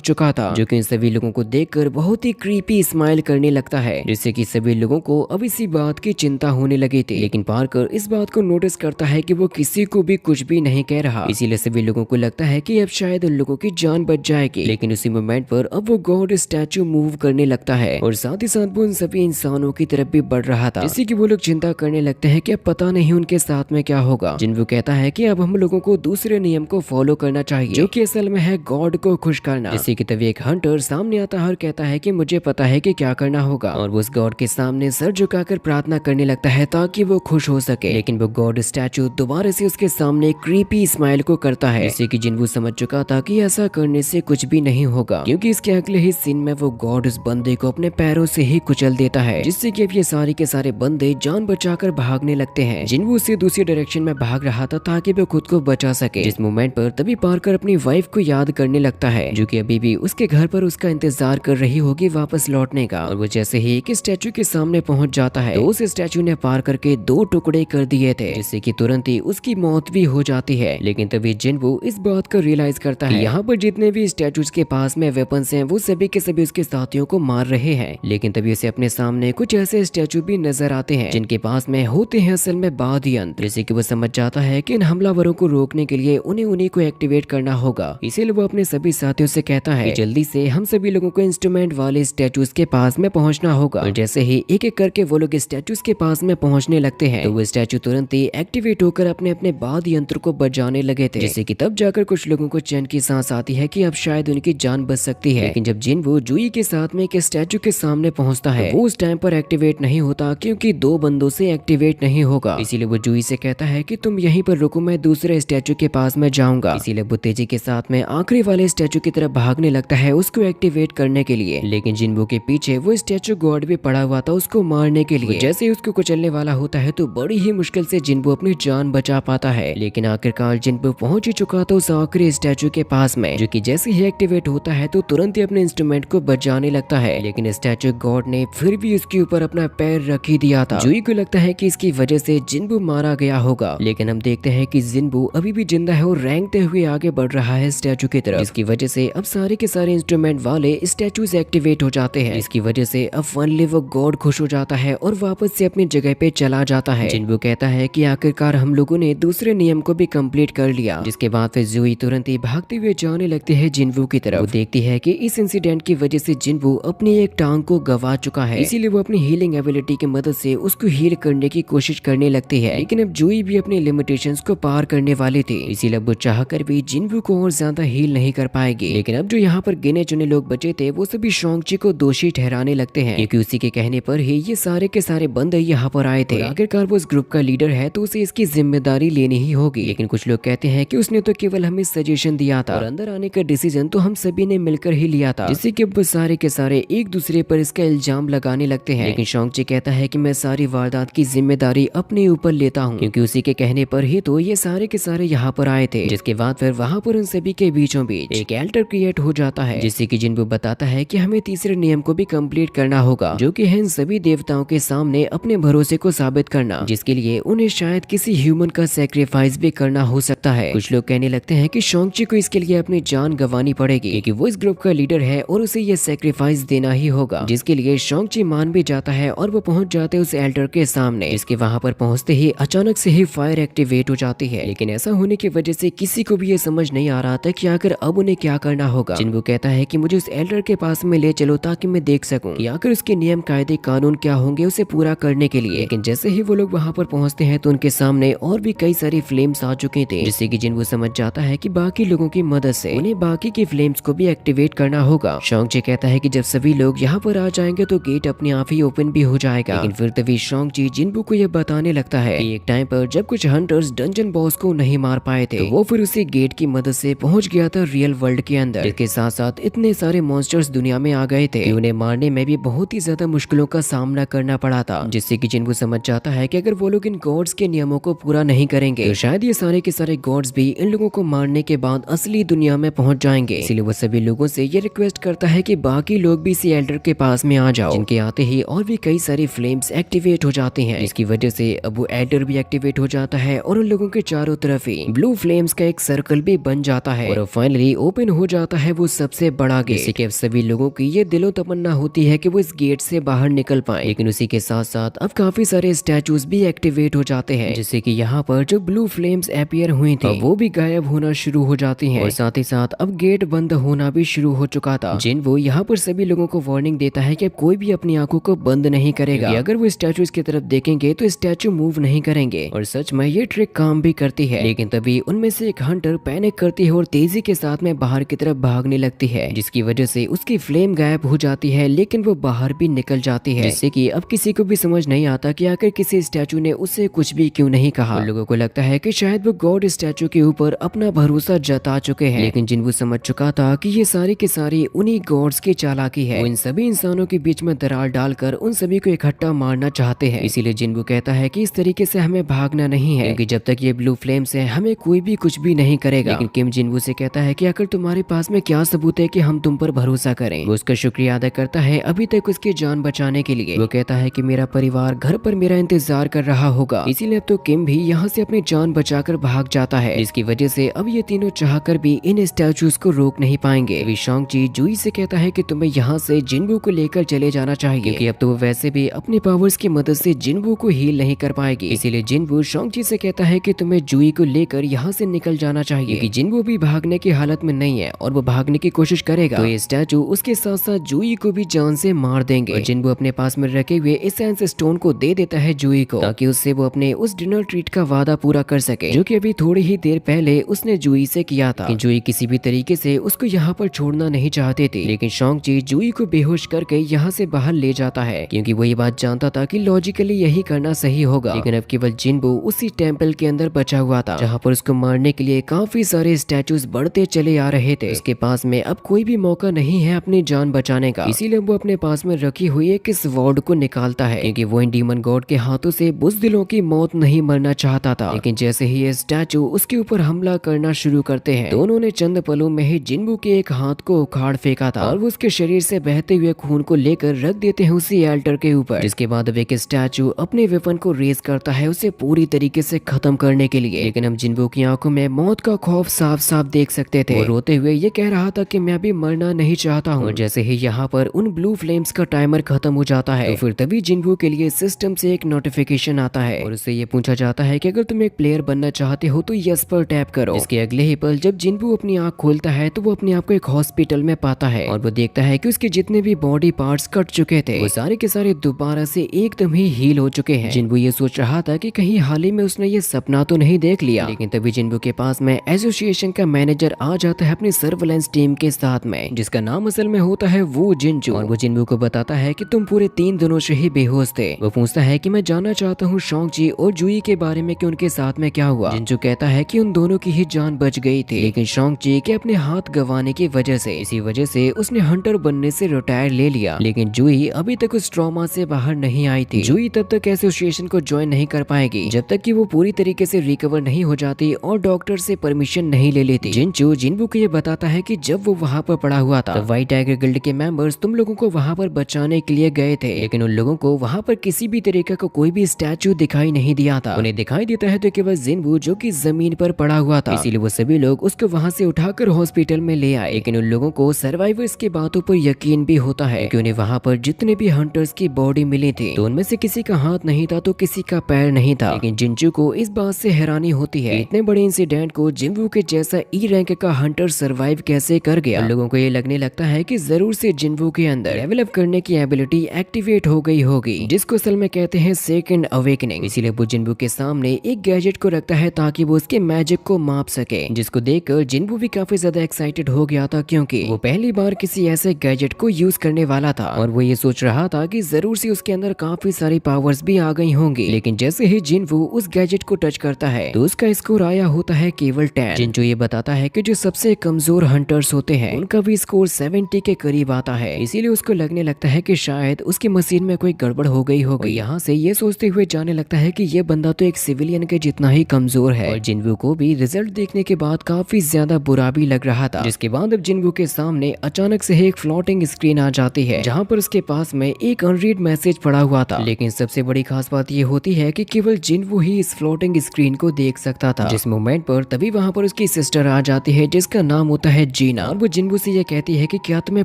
चुका था, जो कि इन सभी लोगों को देखकर बहुत ही क्रीपी स्माइल करने लगता है, जिससे कि सभी लोगों को अब इसी बात की चिंता होने लगी थी। लेकिन पार्कर इस बात को नोटिस करता है कि वो किसी को भी कुछ भी नहीं कह रहा, इसीलिए सभी लोगों को लगता है कि अब शायद उन लोगों की जान बच जाएगी। लेकिन उसी मोमेंट पर अब वो गॉड स्टैचू मूव करने लगता है और साथ ही साथ वो उन सभी इंसानों की तरफ भी बढ़ रहा था, जिससे कि वो लोग चिंता करने लगते हैं कि अब पता नहीं उनके साथ में क्या होगा। जिन्वू कहता है कि अब हम लोगों को दूसरे नियम को फॉलो करना चाहिए, जो कि असल में है गॉड को खुश करना। जिससे कि तभी एक हंटर सामने आता है और कहता है कि मुझे पता है कि क्या करना होगा, और वो उस गॉड के सामने सर झुकाकर प्रार्थना करने लगता है ताकि वो खुश हो सके। लेकिन वो गॉड स्टैचू दोबारा से उसके सामने क्रीपी स्माइल को करता है, जिससे कि जिन्वू समझ चुका था कि ऐसा करने से कुछ भी नहीं होगा, क्योंकि इसके अगले ही सीन में वो गॉड उस बंदे को अपने पैरों से ही कुचल देता है, जिससे कि अब ये सारे के सारे बंदे जान बचाकर भागने लगते हैं। जिन्वू उससे दूसरी डायरेक्शन में भाग रहा था ताकि वो खुद को बचा सके। इस मोमेंट पर तभी पार्कर अपनी वाइफ को याद करने लगता है, जो कि अभी भी उसके घर पर उसका इंतजार कर रही होगी वापस लौटने का। और वो जैसे ही एक स्टैचू के सामने पहुंच जाता है तो उस स्टैचू ने पार्कर के 2 टुकड़े कर दिए थे, जिससे कि तुरंत ही उसकी मौत भी हो जाती है। लेकिन तभी जिन्वू इस बात को रियलाइज करता है यहाँ पर जितने भी स्टैचूज के पास में वेपन्स हैं वो सभी के सभी उसके साथियों को मार रहे हैं। लेकिन तभी उसे अपने सामने कुछ ऐसे स्टैचू भी नजर आते हैं जिनके पास में होते हैं असल में वाद्य यंत्र, जैसे कि वो समझ जाता है कि इन हमलावरों को रोकने के लिए उन्हीं को एक्टिवेट करना होगा। इसीलिए वो अपने सभी साथियों से कहता है कि जल्दी से हम सभी लोगों को इंस्ट्रूमेंट वाले स्टैचूज के पास में पहुंचना होगा। और जैसे ही एक एक करके वो लोग स्टैचूज के पास में पहुंचने लगते हैं तो वो स्टैचू तुरंत ही एक्टिवेट होकर अपने अपने वाद्य यंत्र को बजाने लगे थे, जिससे कि तब जाकर कुछ लोगों को चैन की सांस आती है कि अब शायद उनकी जान बच सकती है। लेकिन जब जिन्वू जुई के साथ में एक स्टैचू के सामने पहुंचता है वो उस टाइम पर एक्टिवेट नहीं होता, क्योंकि 2 बंदों से एक्टिवेट नहीं होगा। इसीलिए वो जुई से कहता है कि तुम यहीं पर रुको, मैं दूसरे स्टैचू के पास में जाऊंगा। इसीलिए वो तेजी के साथ में आखिरी वाले स्टैचू की तरफ भागने लगता है उसको एक्टिवेट करने के लिए। लेकिन जिन्वू के पीछे वो स्टैचू गॉड भी पड़ा हुआ था उसको मारने के लिए। जैसे ही उसको कुचलने वाला होता है तो बड़ी ही मुश्किल से जिन्वू अपनी जान बचा पाता है। लेकिन आखिरकार जिन्वू पहुंच ही चुका था उस आखिरी स्टैचू के पास में, जो कि जैसे ही एक्टिवेट होता है तो तुरंत ही अपने इंस्ट्रूमेंट को बजाने लगता है। लेकिन स्टैचू गॉड ने फिर भी उसके ऊपर अपना पैर रख ही दिया था। जुई को लगता है कि इसकी वजह से जिन्वू मारा गया होगा, लेकिन हम देखते हैं कि जिन्वू अभी भी जिंदा है और रेंगते हुए आगे बढ़ रहा है स्टैचू की तरफ, जिसकी वजह से अब सारे के सारे इंस्ट्रूमेंट वाले स्टैचूज एक्टिवेट हो जाते हैं। इसकी वजह से अब फाइनली वो गॉड खुश हो जाता है और वापस से अपनी जगह पे चला जाता है। जिन्वू कहता है कि आखिरकार हम लोगों ने दूसरे नियम को भी कंप्लीट कर लिया। जिसके बाद फिर जुई तुरंत ही भागते हुए जाने लगती है जिन्वू की तरफ। वो देखती है कि इस इंसिडेंट की वजह से जिन्वू अपनी एक टांग को गवा चुका है, इसीलिए वो अपनी हीलिंग एबिलिटी की मदद से उसको हील करने की कोशिश करने लगती है। लेकिन अब जुई भी अपने लिमिटेशंस को पार करने वाली थी, इसीलिए वो चाहकर भी जिन्वू को और ज्यादा हील नहीं कर पाएगी। लेकिन अब जो यहाँ पर गिने चुने लोग बचे थे वो सभी शोंग-ची को दोषी ठहराने लगते हैं, क्योंकि उसी के कहने पर ही ये सारे के सारे बंदे यहाँ पर आए थे। आखिरकार वो इस ग्रुप का लीडर है तो उसे इसकी जिम्मेदारी लेनी ही होगी। लेकिन कुछ लोग कहते हैं कि उसने तो केवल हमें सजेशन दिया था और अंदर आने का डिसीजन तो हम सभी ने मिलकर ही लिया था, जिससे कि वो सारे के सारे एक दूसरे पर इसका इल्जाम लगाने लगते हैं। लेकिन शोंग-ची कहता है कि मैं सारी वारदात की जिम्मेदारी अपने ऊपर लेता हूँ, क्योंकि उसी के कहने पर ही तो ये सारे के सारे यहाँ पर आए थे। जिसके बाद फिर वहाँ पर उन सभी के बीचों बीच एक एल्टर क्रिएट हो जाता है, जिससे कि जिन्वू बताता है कि हमें तीसरे नियम को भी कंप्लीट करना होगा, जो कि है इन सभी देवताओं के सामने अपने भरोसे को साबित करना, जिसके लिए उन्हें शायद किसी ह्यूमन का सैक्रिफाइस भी करना हो सकता है। कुछ लोग कहने लगते हैं कि शोंग-ची को इसके लिए अपनी जान गंवानी पड़ेगी, क्योंकि वो इस ग्रुप का लीडर है और उसे ये सैक्रिफाइस देना ही होगा। जिसके लिए शोंग-ची मान भी जाता है और वो पहुंच जाते हैं उस एल्टर के सामने। इसके वहां पर पहुंचते ही अचानक से ही फायर एक्टिवेट हो जाती है। लेकिन ऐसा होने की वजह से किसी को भी ये समझ नहीं आ रहा था कि आखिर अब उन्हें क्या करना होगा। जिन्वू कहता है कि मुझे उस एल्टर के पास में ले चलो ताकि मैं देख सकूं कि आखिर उसके नियम कायदे कानून क्या होंगे उसे पूरा करने के लिए। लेकिन जैसे ही वो लोग वहां पर पहुंचते हैं तो उनके सामने और भी कई सारी फ्लेम्स आ चुके थे, जिससे कि जिन्वू समझ जाता है कि बाकी लोगों की मदद से उन्हें बाकी की फ्लेम्स को भी एक्टिवेट करना होगा। शोंग-ची कहता है कि जब सभी लोग यहाँ पर आ जाएंगे तो गेट अपने आप ही ओपन भी हो जाएगा। लेकिन फिर तभी शोंग-ची जिन्वू को यह बताने लगता है कि एक टाइम पर जब कुछ हंटर्स डंजन बॉस को नहीं मार पाए थे तो वो फिर उसी गेट की मदद से पहुंच गया था रियल वर्ल्ड के अंदर। इसके साथ साथ इतने सारे मॉन्स्टर्स दुनिया में आ गए थे कि उन्हें मारने में भी बहुत ही ज्यादा मुश्किलों का सामना करना पड़ा था, जिससे कि जिन्वू समझ जाता है कि अगर वो लोग इन गॉड्स के नियमों को पूरा नहीं करेंगे तो शायद ये सारे के सारे गॉड्स भी इन लोगों को मारने के बाद असली दुनिया में पहुंच जाएंगे। इसलिए वो सभी लोगों से ये रिक्वेस्ट करता है कि बाकी लोग भी इसी एल्डर के पास में आ जाओ। जिनके आते ही और भी कई सारी फ्लेम्स एक्टिवेट हो जाती हैं, इसकी वजह से अब वो एल्डर भी एक्टिवेट हो जाता है और उन लोगों के चारों तरफ ही ब्लू फ्लेम्स का एक सर्कल भी बन बन जाता है और फाइनली ओपन हो जाता है वो सबसे बड़ा गेट। इसी के सभी लोगों की ये दिलो तमन्ना होती है कि वो इस गेट से बाहर निकल पाए, लेकिन उसी के साथ साथ अब काफी सारे स्टैचूज भी एक्टिवेट हो जाते हैं, जिससे कि यहाँ पर जो ब्लू फ्लेम्स अपीयर हुई थी वो भी गायब होना शुरू हो जाती हैं और साथ ही साथ अब गेट बंद होना भी शुरू हो चुका था। जिन वो यहाँ पर सभी लोगों को वार्निंग देता है कि अब कोई भी अपनी आंखों को बंद नहीं करेगा, अगर वो स्टैचूज की तरफ देखेंगे तो स्टैचू मूव नहीं करेंगे और सच में ये ट्रिक काम भी करती है। लेकिन तभी उनमें से एक हंटर पैनिक करती है और तेजी के साथ में बाहर की तरफ भागने लगती है, जिसकी वजह से उसकी फ्लेम गायब हो जाती है, लेकिन वो बाहर भी निकल जाती है, जिससे कि अब किसी को भी समझ नहीं आता कि आखिर किसी स्टैचू ने उससे कुछ भी क्यों नहीं कहा। लोगों को लगता है कि शायद वो गॉड स्टैचू के ऊपर अपना भरोसा जता चुके हैं, लेकिन जिन्वो समझ चुका था कि ये सारी की सारी उन्हीं गॉड्स की चालाकी है। वो इन सभी इंसानों के बीच में दरार डालकर उन सभी को इकट्ठा मारना चाहते हैं। इसीलिए जिन्वो कहता है कि इस तरीके से हमें भागना नहीं है, क्योंकि जब तक ये ब्लू फ्लेम्स है हमें कोई भी कुछ भी नहीं करेगा। लेकिन किम जिन्वो से कहता है कि आखिर तुम्हारे पास में क्या सबूत है कि हम तुम पर भरोसा करें। वो उसका शुक्रिया अदा करता है अभी तक उसकी जान बचाने के लिए। वो कहता है कि मेरा परिवार घर पर मेरा इंतजार कर रहा होगा, इसीलिए अब तो किम भी यहाँ से अपनी जान बचाकर भाग जाता है, जिसकी वजह से अब ये तीनों चाहकर भी इन स्टैचूज को रोक नहीं पाएंगे। शॉन्ग-ची जूई से कहता है कि तुम्हें यहाँ से जिन्वो को लेकर चले जाना चाहिए, क्योंकि अब तो वो वैसे भी अपने पावर्स की मदद से जिन्वो को हील नहीं कर पाएगी। इसीलिए जिन्वो शॉन्ग-ची से कहता है कि तुम्हें जूई को लेकर यहाँ से निकल जाना चाहिए, क्योंकि जिन्वो भी भागने की हालत में नहीं है और वो भागने की कोशिश करेगा तो ये स्टैचू उसके साथ साथ जूई को भी जान से मार देंगे। और जिन्वो अपने पास में रखे हुए एसेंस स्टोन को दे देता है जूई को, ताकि उससे वो अपने उस डिनर ट्रीट का वादा पूरा कर सके, जो कि अभी थोड़ी ही देर पहले उसने जूई से किया था। जूई किसी भी तरीके से उसको यहाँ पर छोड़ना नहीं चाहते थे, लेकिन शॉन्ग-ची जूई को बेहोश करके यहाँ से बाहर ले जाता है, क्योंकि वो ये बात जानता था कि लॉजिकली यही करना सही होगा। लेकिन अब केवल जिन्वो उसी टेंपल के अंदर बचा हुआ था, जहाँ पर उसको मारने के लिए काफी सारे स्टैचूज बढ़ते चले आ रहे थे। उसके पास में अब कोई भी मौका नहीं है अपनी जान बचाने का, इसीलिए वो अपने पास में रखी हुई एक स्वॉर्ड को निकालता है, क्योंकि वो इन डीमन गॉड के हाथों से बुज़दिलों की मौत नहीं मरना चाहता था। लेकिन जैसे ही ये स्टैचू उसके ऊपर हमला करना शुरू करते हैं, दोनों ने चंद पलों में ही जिन्वो के एक हाथ को उखाड़ फेंका था और वो उसके शरीर से बहते हुए खून को लेकर रख देते हैं उसी एल्टर के ऊपर, जिसके बाद अब एक स्टैचू अपने वेपन को रेज करता है उसे पूरी तरीके से खत्म करने के लिए। लेकिन हम जिन्वो की आंखों में मौत का खौफ साफ साफ देख सकते थे। वो रोते हुए ये कह रहा था कि मैं भी मरना नहीं चाहता हूँ। और जैसे ही यहाँ पर उन ब्लू फ्लेम्स का टाइमर खत्म हो जाता है, तो फिर तभी जिन्वो के लिए सिस्टम से एक नोटिफिकेशन आता है और उससे ये पूछा जाता है कि अगर तुम एक प्लेयर बनना चाहते हो तो यस पर टैप करो। इसके अगले ही पल जब जिन्वो अपनी आंख खोलता है तो वो अपने आप को एक हॉस्पिटल में पाता है और वो देखता है कि उसके जितने भी बॉडी पार्ट्स कट चुके थे वो सारे के सारे दोबारा से एकदम ही हील हो चुके हैं। जिन्वो ये सोच रहा था कि कहीं हाल ही में उसने ये सपना तो नहीं देख लिया, लेकिन तभी जिन्वो के पास में एसोसिएशन का मैनेजर आ जाता है अपनी सर्वेलेंस टीम के साथ में, जिसका नाम असल में होता है वो जिनचू। और वो जिन्वो को बताता है कि तुम पूरे 3 दिनों से ही बेहोश थे। वो पूछता है कि मैं जानना चाहता हूँ शॉन्ग-ची और जूई के बारे में कि उनके साथ में क्या हुआ। जिनचू कहता है कि उन दोनों की ही जान बच गई थी, लेकिन शॉन्ग-ची के अपने हाथ गंवाने की वजह से, इसी वजह से उसने हंटर बनने से रिटायर ले लिया। लेकिन जूई अभी तक उस ट्रॉमा से बाहर नहीं आई थी। जूई तब तक एसोसिएशन को ज्वाइन नहीं कर पाएगी जब तक कि वो पूरी तरीके से रिकवर नहीं हो जाती और डॉक्टर से परमिशन नहीं ले लेती। जिनचू जिन्वो को ये बताता है कि जब वो वहाँ पर पड़ा हुआ था, व्हाइट टाइगर गिल्ड के मेंबर्स तुम लोगों को वहाँ पर बचाने के लिए गए थे, लेकिन उन लोगों को वहाँ पर किसी भी तरीके का कोई भी स्टैचू दिखाई नहीं दिया था। उन्हें दिखाई देता है तो केवल जिन्वो जो कि जमीन पर पड़ा हुआ था, इसीलिए वो सभी लोग उसको वहाँ से उठाकर हॉस्पिटल में ले आए। लेकिन उन लोगों को सर्वाइवर्स की बातों पर यकीन भी होता है कि उन्हें वहाँ पर जितने भी हंटर्स की बॉडी मिली थी तो उनमें से किसी का हाथ नहीं था तो किसी का पैर नहीं था। लेकिन जिनचू को इस बात से हैरानी होती है इतने बड़े इंसिडेंट को जिन्वो के जैसा ई रैंक का हंटर सर्वाइव कैसे कर गया। लोगों को ये लगने लगता है कि जरूर से जिन्वो के अंदर डेवलप करने की एबिलिटी एक्टिवेट हो गई होगी, जिसको असल में कहते हैं सेकंड अवेकनिंग। इसीलिए वो जिन्वो के सामने एक गैजेट को रखता है ताकि वो उसके मैजिक को माप सके, जिसको देखकर जिन्वो भी काफी ज्यादा एक्साइटेड हो गया था, क्योंकि वो पहली बार किसी ऐसे गैजेट को यूज करने वाला था और वो ये सोच रहा था कि जरूर से उसके अंदर काफी सारी पावर्स भी आ गई होंगी। लेकिन जैसे ही जिन्वो उस गैजेट को टच करता है तो उसका स्कोर आया होता है केवल 10। जिन्चू ये बताता है कि जो सबसे कमजोर हंटर्स होते हैं उनका भी स्कोर 70 के करीब आता है, इसीलिए उसको लगने लगता है कि शायद उसकी मशीन में कोई गड़बड़ हो गई होगी। यहाँ से ये सोचते हुए जाने लगता है कि ये बंदा तो एक सिविलियन के जितना ही कमजोर है। और जिन्वो को भी रिजल्ट देखने के बाद काफी ज्यादा बुरा भी लग रहा था, जिसके बाद अब जिन्वो के सामने अचानक से एक फ्लोटिंग स्क्रीन आ जाती है जहाँ पर उसके पास में एक अनरीड मैसेज पड़ा हुआ था। लेकिन सबसे बड़ी खास बात ये होती है कि केवल जिन्वो ही इस फ्लोटिंग स्क्रीन को देख सकता था, जिस मोमेंट पर तभी वहाँ पर उसकी सिस्टर आ जाती है जिसका नाम होता है जीना, और वो जिन्बू से ये कहती है कि क्या तुम्हें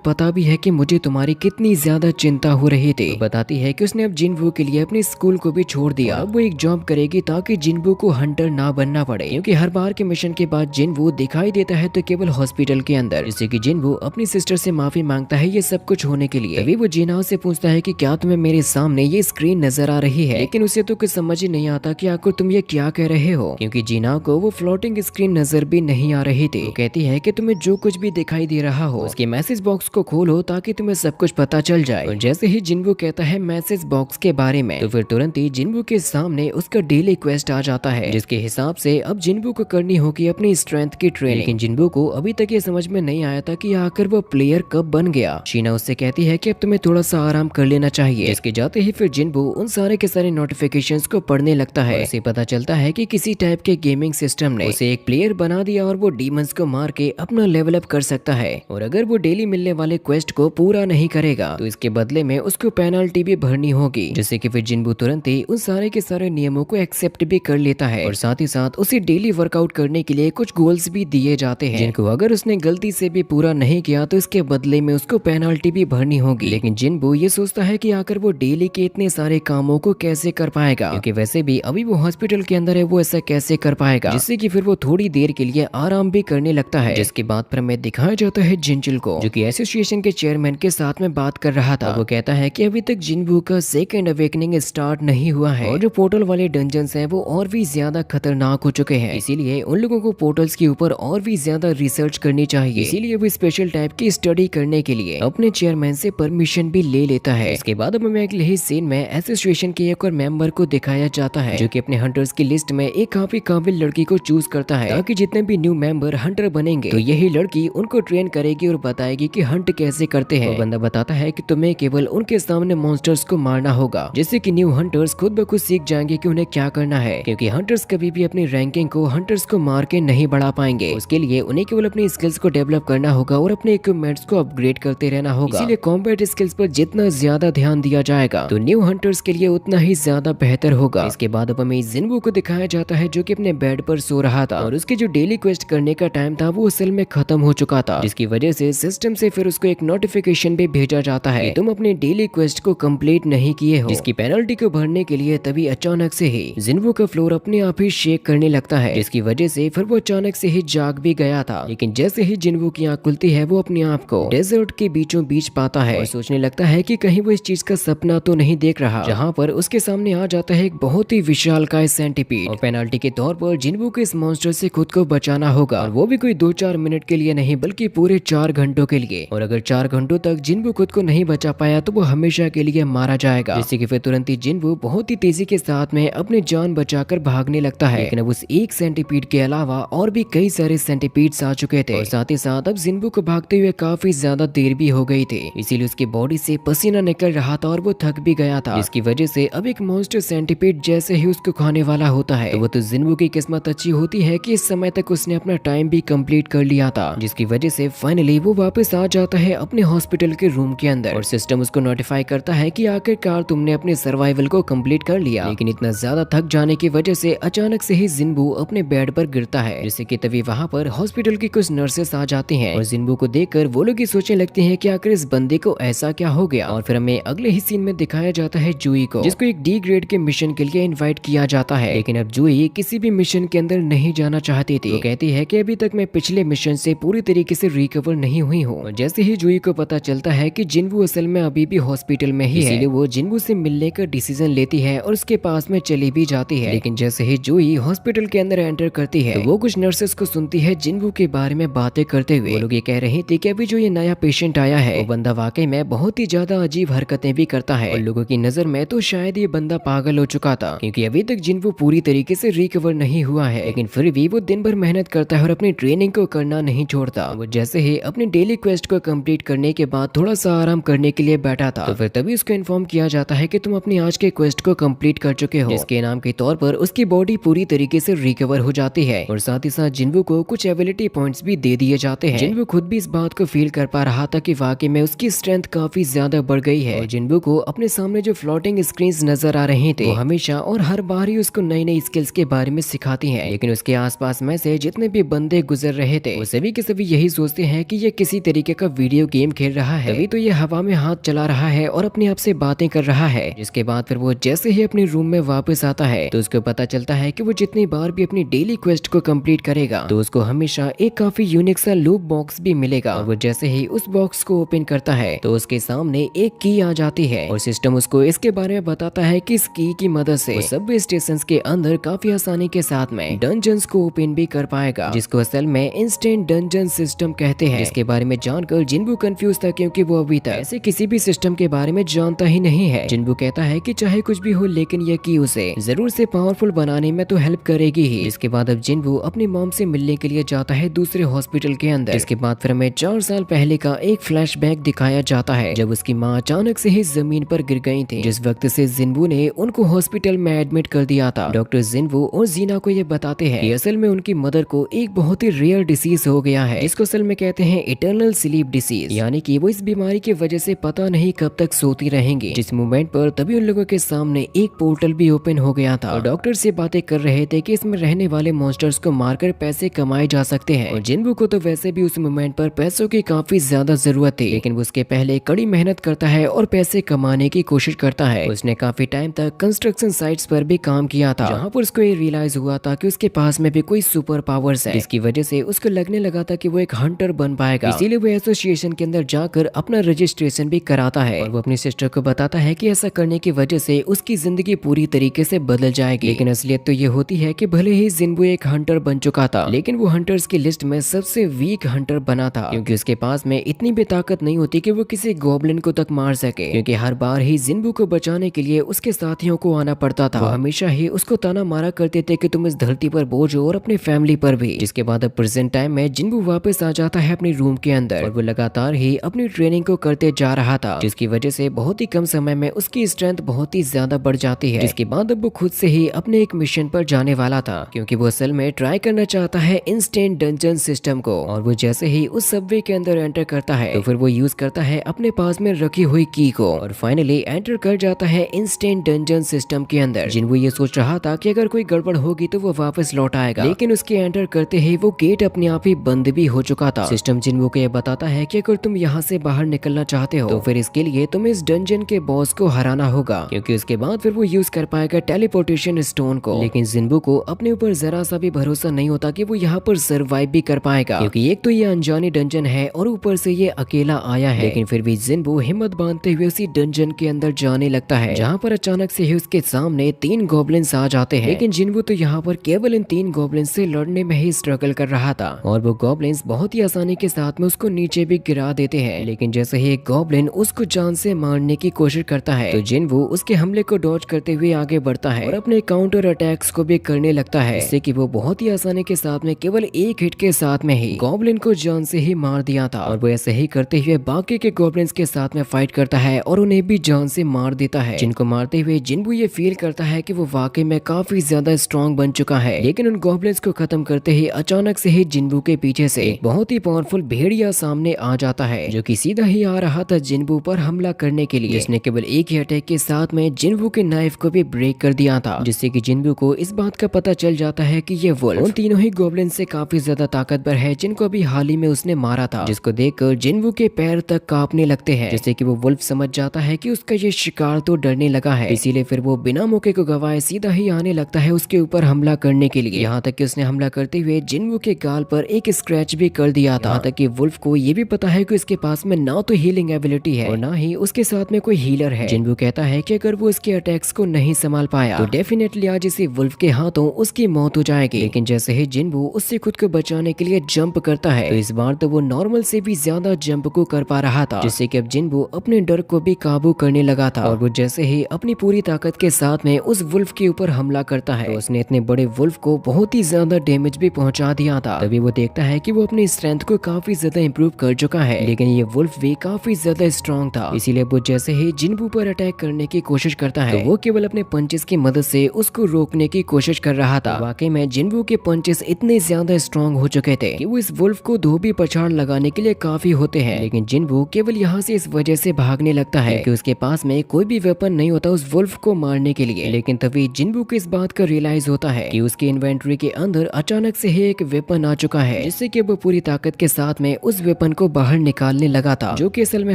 पता भी है कि मुझे तुम्हारी कितनी ज्यादा चिंता हो रही थी। तो बताती है कि उसने अब जिन्बू के लिए अपने स्कूल को भी छोड़ दिया, अब वो एक जॉब करेगी ताकि जिन्बू को हंटर ना बनना पड़े, क्योंकि हर बार के मिशन के बाद जिन्बू दिखाई देता है तो केवल हॉस्पिटल के अंदर, जिससे कि जिन्बू अपनी सिस्टर से माफी मांगता है ये सब कुछ होने के लिए। तभी वो जीना से पूछता है कि क्या तुम्हें मेरे सामने ये स्क्रीन नजर आ रही है, लेकिन उसे तो कुछ समझ ही नहीं आता कि आखिर तुम ये क्या कह रहे हो, क्योंकि जीना को वो फ्लोटिंग स्क्रीन नजर भी नहीं आ रही थी। वो कहती है कि तुम्हें जो कुछ भी दिखाई दे रहा हो उसके मैसेज बॉक्स को खोलो ताकि तुम्हें सब कुछ पता चल जाए। और जैसे ही जिन्बू कहता है मैसेज बॉक्स के बारे में, तो फिर तुरंत ही जिन्बू के सामने उसका डेली क्वेस्ट आ जाता है, जिसके हिसाब से अब जिन्बू को करनी होगी अपनी स्ट्रेंथ की ट्रेनिंग। लेकिन जिन्बू को अभी तक ये समझ में नहीं आया था कि आखिर वो प्लेयर कब बन गया। शीना उससे कहती है कि अब तुम्हें थोड़ा सा आराम कर लेना चाहिए। इसके जाते ही फिर जिन्बू उन सारे के सारे नोटिफिकेशंस को पढ़ने लगता है। उसे पता चलता है कि किसी टाइप के गेमिंग सिस्टम ने उसे एक प्लेयर बना दिया और वो डीमंस को मार के अपना लेवल अप कर सकता है, और अगर वो डेली मिलने वाले क्वेस्ट को पूरा नहीं करेगा तो इसके बदले में उसको पेनल्टी भी भरनी होगी। जिससे कि फिर जिन्बू तुरंत ही उन सारे के सारे नियमों को एक्सेप्ट भी कर लेता है, और साथ ही साथ उसे डेली वर्कआउट करने के लिए कुछ गोल्स भी दिए जाते हैं, जिनको अगर उसने गलती से भी पूरा नहीं किया तो इसके बदले में उसको पेनल्टी भी भरनी होगी। लेकिन जिन्बू ये सोचता है कि आखिर वो डेली के इतने सारे कामों को कैसे कर पाएगा, क्योंकि वैसे भी अभी वो हॉस्पिटल के अंदर है, वो ऐसा कैसे कर पाएगा। जिससे कि फिर वो थोड़ी देर के लिए आराम भी करने लगता है। जिसके बाद पर हमें दिखाया जाता है जिनचिल को, जो कि एसोसिएशन के चेयरमैन के साथ में बात कर रहा था। वो कहता है कि अभी तक जिन्बू का सेकंड अवेकनिंग स्टार्ट नहीं हुआ है, और जो पोर्टल वाले डंजन्स हैं वो और भी ज्यादा खतरनाक हो चुके हैं, इसीलिए उन लोगों को पोर्टल्स के ऊपर और भी ज्यादा रिसर्च करनी चाहिए। इसीलिए वो स्पेशल टाइप की स्टडी करने के लिए अपने चेयरमैन से परमिशन भी ले लेता है। इसके बाद अब हमें अगले सीन में एसोसिएशन के एक और मेंबर को दिखाया जाता है, जो कि अपने हंटर्स की लिस्ट में एक काफी काबिल लड़की को चूज करता है, ताकि जितने भी न्यू मेंबर हंटर बनेंगे तो यही लड़की उनको ट्रेन करेगी और बताएगी कि हंट कैसे करते हैं। वो बंदा बताता है कि तुम्हें केवल उनके सामने मॉन्स्टर्स को मारना होगा, जिससे कि न्यू हंटर्स खुद ब खुद सीख जाएंगे कि उन्हें क्या करना है, क्योंकि हंटर्स कभी भी अपनी रैंकिंग को हंटर्स को मार के नहीं बढ़ा पाएंगे। उसके लिए उन्हें केवल अपनी स्किल्स को डेवलप करना होगा और अपने इक्विपमेंट्स को अपग्रेड करते रहना होगा। इसीलिए कॉम्बैट स्किल्स पर जितना ज्यादा ध्यान दिया जाएगा तो न्यू हंटर्स के लिए उतना ही ज्यादा बेहतर होगा। इसके बाद अब हमें जिन्बू को दिखाया जाता है, जो कि अपने बेड पर सो रहा था, और उसके जो डेली क्वेस्ट करने का टाइम था वो असल में खत्म हो चुका था, जिसकी वजह से सिस्टम से फिर उसको एक नोटिफिकेशन भी भेजा जाता है, तुम अपने डेली क्वेस्ट को कंप्लीट नहीं किए हो, जिसकी पेनल्टी को भरने के लिए। तभी अचानक से ही जिन्बू का फ्लोर अपने आप ही शेक करने लगता है, जिसकी वजह से फिर वो अचानक से ही जाग भी गया था। लेकिन जैसे ही जिन्बू की आंख खुलती है वो अपने आप को डेजर्ट के बीचों बीच पाता है, और सोचने लगता है कि कहीं वो इस चीज का सपना तो नहीं देख रहा, जहाँ पर उसके सामने आ जाता है एक बहुत ही विशालकाय सेंटीपीड, और पेनल्टी के तौर पर जिन्बू को इस मॉन्स्टर से खुद को बचाना होगा, और वो भी कोई 2-4 मिनट के लिए नहीं बल्कि पूरे 4 घंटों के लिए। और अगर 4 घंटों तक जिन्बू खुद को नहीं बचा पाया तो वो हमेशा के लिए मारा जाएगा। जिससे कि फिर तुरंत ही जिन्बू बहुत ही तेजी के साथ में अपनी जान बचाकर भागने लगता है। लेकिन अब उस एक सेंटीपीड के अलावा और भी कई सारे सेंटीपीड्स आ चुके थे, और साथ ही साथ अब जिन्बू को भागते हुए काफी ज्यादा देर भी हो गई थी, इसीलिए उसकी बॉडी से पसीना निकल रहा था और वो थक भी गया था, जिसकी वजह से अब एक मॉन्स्टर सेंटीपीड जैसे ही उसको खाने वाला होता है तो वो तो जिन्बू की किस्मत अच्छी होती है कि इस समय तक उसने अपना टाइम भी कंप्लीट कर लिया था, जिसकी वजह से फाइनली वो वापस आ जाता है अपने हॉस्पिटल के रूम के अंदर, और सिस्टम उसको नोटिफाई करता है कि आखिरकार तुमने अपने सर्वाइवल को कंप्लीट कर लिया। लेकिन इतना ज्यादा थक जाने की वजह से अचानक से ही जिन्बू अपने बेड पर गिरता है, जिससे कि तभी वहाँ पर हॉस्पिटल की कुछ नर्सेस आ जाती हैं, और जिन्बू को देखकर वो लोग ही सोचने लगते हैं कि आखिर इस बंदे को ऐसा क्या हो गया। और फिर हमें अगले ही सीन में दिखाया जाता है जूई को, जिसको एक डी ग्रेड के मिशन के लिए इन्वाइट किया जाता है। लेकिन अब जूई किसी भी मिशन के अंदर नहीं जाना चाहती थी। वो कहती है कि अभी तक मैं पिछले मिशन से पूरी तरीके से रिकवर नहीं हुई हूँ। जैसे ही जूई को पता चलता है कि जिन्बू असल में अभी भी हॉस्पिटल में ही है, इसीलिए वो जिन्बू से मिलने का डिसीजन लेती है और उसके पास में चली भी जाती है। लेकिन जैसे ही जूई हॉस्पिटल के अंदर एंटर करती है तो वो कुछ नर्सेस को सुनती है जिन्बू के बारे में बातें करते हुए। वो लोग ये कह रहे थे कि अभी जो ये नया पेशेंट आया है वो बंदा वाकई में बहुत ही ज्यादा अजीब हरकतें भी करता है, और लोगों की नजर में तो शायद ये बंदा पागल हो चुका था, क्योंकि अभी तक जिन्बू पूरी तरीके से रिकवर नहीं हुआ है। लेकिन फिर भी वो दिन भर मेहनत करता है और अपनी ट्रेनिंग को करना नहीं छोड़ता। वो जैसे ही अपनी डेली क्वेस्ट को कंप्लीट करने के बाद थोड़ा सा आराम करने के लिए बैठा था तो फिर तभी उसको इन्फॉर्म किया जाता है कि तुम अपनी आज के क्वेस्ट को कंप्लीट कर चुके हो, जिसके इनाम के तौर पर उसकी बॉडी पूरी तरीके से रिकवर हो जाती है, और साथ ही साथ जिन्बू को कुछ एबिलिटी पॉइंट्स भी दे दिए जाते हैं। जिन्बू खुद भी इस बात को फील कर पा रहा था कि वाकई में उसकी स्ट्रेंथ काफी ज्यादा बढ़ गई है, और जिन्बू को अपने सामने जो फ्लोटिंग स्क्रीन्स नजर आ रहे थे वो हमेशा और हर बार ही उसको नई नई स्किल्स के बारे में सिखाती हैं। लेकिन उसके आसपास में से से जितने भी बंदे गुजर रहे थे वो सभी के सभी यही सोचते हैं कि ये किसी तरीके का वीडियो गेम खेल रहा है, तभी तो ये हवा में हाथ चला रहा है और अपने आप से बातें कर रहा है। जिसके बाद फिर वो जैसे ही अपने रूम में वापस आता है तो उसको पता चलता है कि वो जितनी बार भी अपनी डेली क्वेस्ट को कंप्लीट करेगा तो उसको हमेशा एक काफी यूनिक सा लूप बॉक्स भी मिलेगा। और वो जैसे ही उस बॉक्स को ओपन करता है तो उसके सामने एक की आ जाती है और सिस्टम उसको इसके बारे में बताता है कि इस की की मदद से सबवे स्टेशन के अंदर काफी आसानी के साथ में डंजन्स को ओपन भी कर पाएगा, जिसको असल में इंस्टेंट डंजन सिस्टम कहते हैं। इसके बारे में जानकर जिन्बू कंफ्यूज था क्योंकि वो अभी तक ऐसे किसी भी सिस्टम के बारे में जानता ही नहीं है। जिन्बू कहता है कि चाहे कुछ भी हो लेकिन ये की उसे जरूर से पावरफुल बनाने में तो हेल्प करेगी ही। इसके बाद अब जिन्बू अपनी मॉम से मिलने के लिए जाता है दूसरे हॉस्पिटल के अंदर। इसके बाद फिर हमें 4 साल पहले का एक फ्लैशबैक दिखाया जाता है जब उसकी माँ अचानक से ही जमीन पर गिर गई थी, जिस वक्त से जिन्बू ने उनको हॉस्पिटल में एडमिट कर दिया था। डॉक्टर जिन्बू और जीना को ये बताते हैं कि असल में उनकी मदर को एक बहुत ही रेयर डिसीज हो गया है, जिसको असल में कहते हैं इटर्नल स्लीप डिसीज, यानी कि वो इस बीमारी की वजह से पता नहीं कब तक सोती रहेंगी। जिस मोमेंट पर तभी उन लोगों के सामने एक पोर्टल भी ओपन हो गया था और डॉक्टर से बातें कर रहे थे कि इसमें रहने वाले मॉन्स्टर्स को मारकर पैसे कमाए जा सकते हैं। और जिन्बू को तो वैसे भी उस मोमेंट पर पैसों की काफी ज्यादा जरूरत थी, लेकिन वो उसके पहले कड़ी मेहनत करता है और पैसे कमाने की कोशिश करता है। उसने काफी टाइम तक कंस्ट्रक्शन साइट्स पर भी काम किया था, जहाँ पर उसको ये रियलाइज हुआ था कि उसके पास में भी कोई सुपर पावर्स है, जिसकी वजह से उसको लगने लगा था कि वो एक हंटर बन पाएगा। इसीलिए वो एसोसिएशन के अंदर जाकर अपना रजिस्ट्रेशन भी कराता है और वो अपनी सिस्टर को बताता है कि ऐसा करने की वजह से उसकी जिंदगी पूरी तरीके से बदल जाएगी। लेकिन असलियत तो ये होती है कि भले ही जिन्बू एक हंटर बन चुका था, लेकिन वो हंटर्स की लिस्ट में सबसे वीक हंटर बना था, क्योंकि उसके पास में इतनी भी ताकत नहीं होती कि वो किसी गॉब्लिन को तक मार सके, क्योंकि हर बार ही जिन्बू को बचाने के लिए उसके साथियों को आना पड़ता था। वो हमेशा ही उसको ताना मारा करते थे कि तुम इस धरती पर बोझ हो और अपनी फैमिली पर भी। जिसके बाद अब प्रेजेंट टाइम में जिन्बू वापस आ जाता है अपने रूम के अंदर और वो लगातार ही अपनी ट्रेनिंग को करते जा रहा था, जिसकी वजह से बहुत ही कम समय में उसकी स्ट्रेंथ बहुत ही ज्यादा बढ़ जाती है। जिसके बाद अब वो खुद से ही अपने एक मिशन पर जाने वाला था, क्योंकि वो असल में ट्राई करना चाहता है इंस्टेंट डंजन सिस्टम को। और वो जैसे ही उस सबवे के अंदर एंटर करता है तो फिर वो यूज करता है अपने पास में रखी हुई की को और फाइनली एंटर कर जाता है इंस्टेंट डंजन सिस्टम के अंदर। जिन्बू ये सोच रहा था कि अगर कोई गड़बड़ होगी तो वो वापस लौट आएगा, लेकिन उसके एंटर करते ही वो गेट अपने आप ही बंद भी हो चुका था। सिस्टम जिन्बू को ये बताता है कि अगर तुम यहाँ से बाहर निकलना चाहते हो तो फिर इसके लिए तुम्हें इस डंजन के बॉस को हराना होगा, क्योंकि उसके बाद फिर वो यूज कर पाएगा टेलीपोर्टेशन स्टोन को। लेकिन जिन्बू को अपने ऊपर जरा सा भी भरोसा नहीं होता कि वो यहाँ पर सर्वाइव भी कर पाएगा, क्योंकि एक तो ये अनजानी डंजन है और ऊपर से ये अकेला आया है। लेकिन फिर भी जिन्बू हिम्मत बांधते हुए उसी डंजन के अंदर जाने लगता है, जहाँ पर अचानक से ही उसके सामने 3 गॉब्लिन्स आ जाते हैं। लेकिन जिन्बू तो यहाँ पर केवल इन 3 गॉब्लिन्स से लड़ने में ही स्ट्रगल कर रहा था और वो गॉब्लिन्स बहुत ही आसानी के साथ में उसको नीचे भी गिरा देते हैं। लेकिन जैसे ही एक गॉब्लिन उसको जान से मारने की कोशिश करता है तो जिन्बू उसके हमले को डॉज करते हुए आगे बढ़ता है और अपने काउंटर अटैक्स को भी करने लगता है, जिससे कि वो बहुत ही आसानी के साथ में केवल एक हिट के साथ में ही गॉब्लिन को जान से ही मार दिया था। और वो ऐसे ही करते हुए बाकी के गॉब्लिन्स के साथ में फाइट करता है और उन्हें भी जान से मार देता है, जिनको मारते हुए जिन्बू ये फील करता है कि वो वाकई में काफी ज्यादा स्ट्रॉन्ग बन चुका है। लेकिन उन गॉब्लिन्स को खत्म करते ही अचानक से ही जिन्बू के पीछे से एक बहुत ही पावरफुल भेड़िया सामने आ जाता है, जो कि सीधा ही आ रहा था जिन्बू पर हमला करने के लिए, जिसने केवल एक ही अटैक के साथ में जिन्बू के नाइफ को भी ब्रेक कर दिया था, जिससे कि जिन्बू को इस बात का पता चल जाता है कि ये वुल्फ उन तीनों ही गॉब्लिन से काफी ज्यादा ताकतवर है जिनको अभी हाल ही में उसने मारा था, जिसको देखकर जिन्बू के पैर तक कांपने लगते हैं, जिससे कि वो वुल्फ समझ जाता है कि उसका ये शिकार तो डरने लगा है। इसीलिए फिर वो बिना मौके को गवाए सीधा ही आने लगता है उसके ऊपर हमला करने के लिए। यहाँ तक कि उसने हमला करते हुए जिन्बू के गाल पर एक स्क्रैच भी कर दिया था। यहाँ तक कि वुल्फ को ये भी पता है कि उसके पास में ना तो हीलिंग एबिलिटी है और ना ही उसके साथ में कोई हीलर है। जिन्बू कहता है कि अगर वो उसके अटैक्स को नहीं संभाल पाया तो डेफिनेटली आज इसी वुल्फ के हाथों उसकी मौत हो जाएगी। लेकिन जैसे ही जिन्बू उससे खुद को बचाने के लिए जंप करता है तो इस बार तो वो नॉर्मल से भी ज्यादा जंप को कर पा रहा था, जिससे कि अब जिन्बू अपने डर को भी काबू करने लगा था। और वो जैसे ही अपनी पूरी ताकत के साथ में उस वुल्फ के ऊपर हमला करता है तो उसने इतने बड़े वुल्फ को बहुत ही ज्यादा डैमेज भी पहुंचा दिया था। तभी वो देखता है कि वो अपनी स्ट्रेंथ को काफी ज्यादा इंप्रूव कर चुका है, लेकिन ये वुल्फ भी काफी ज्यादा स्ट्रॉन्ग था। इसीलिए वो जैसे ही जिन्बू पर अटैक करने की कोशिश करता है तो वो केवल अपने पंचेस की मदद से उसको रोकने की कोशिश कर रहा था। वाकई में जिन्बू के पंचेस इतने ज्यादा स्ट्रॉन्ग हो चुके थे कि वो इस वुल्फ को धोबी पछाड़ लगाने के लिए काफी होते हैं। लेकिन जिन्बू केवल यहाँ से इस वजह से भागने लगता है कि उसके पास में कोई भी वेपन नहीं होता उस वुल्फ को मारने के लिए। लेकिन तभी जिन्बू को इस बात का रियलाइज होता है कि उसके इन्वेंटरी के अंदर अचानक से ही एक वेपन आ चुका है, जिससे कि वो पूरी ताकत के साथ में उस वेपन को बाहर निकालने लगा था, जो कि असल में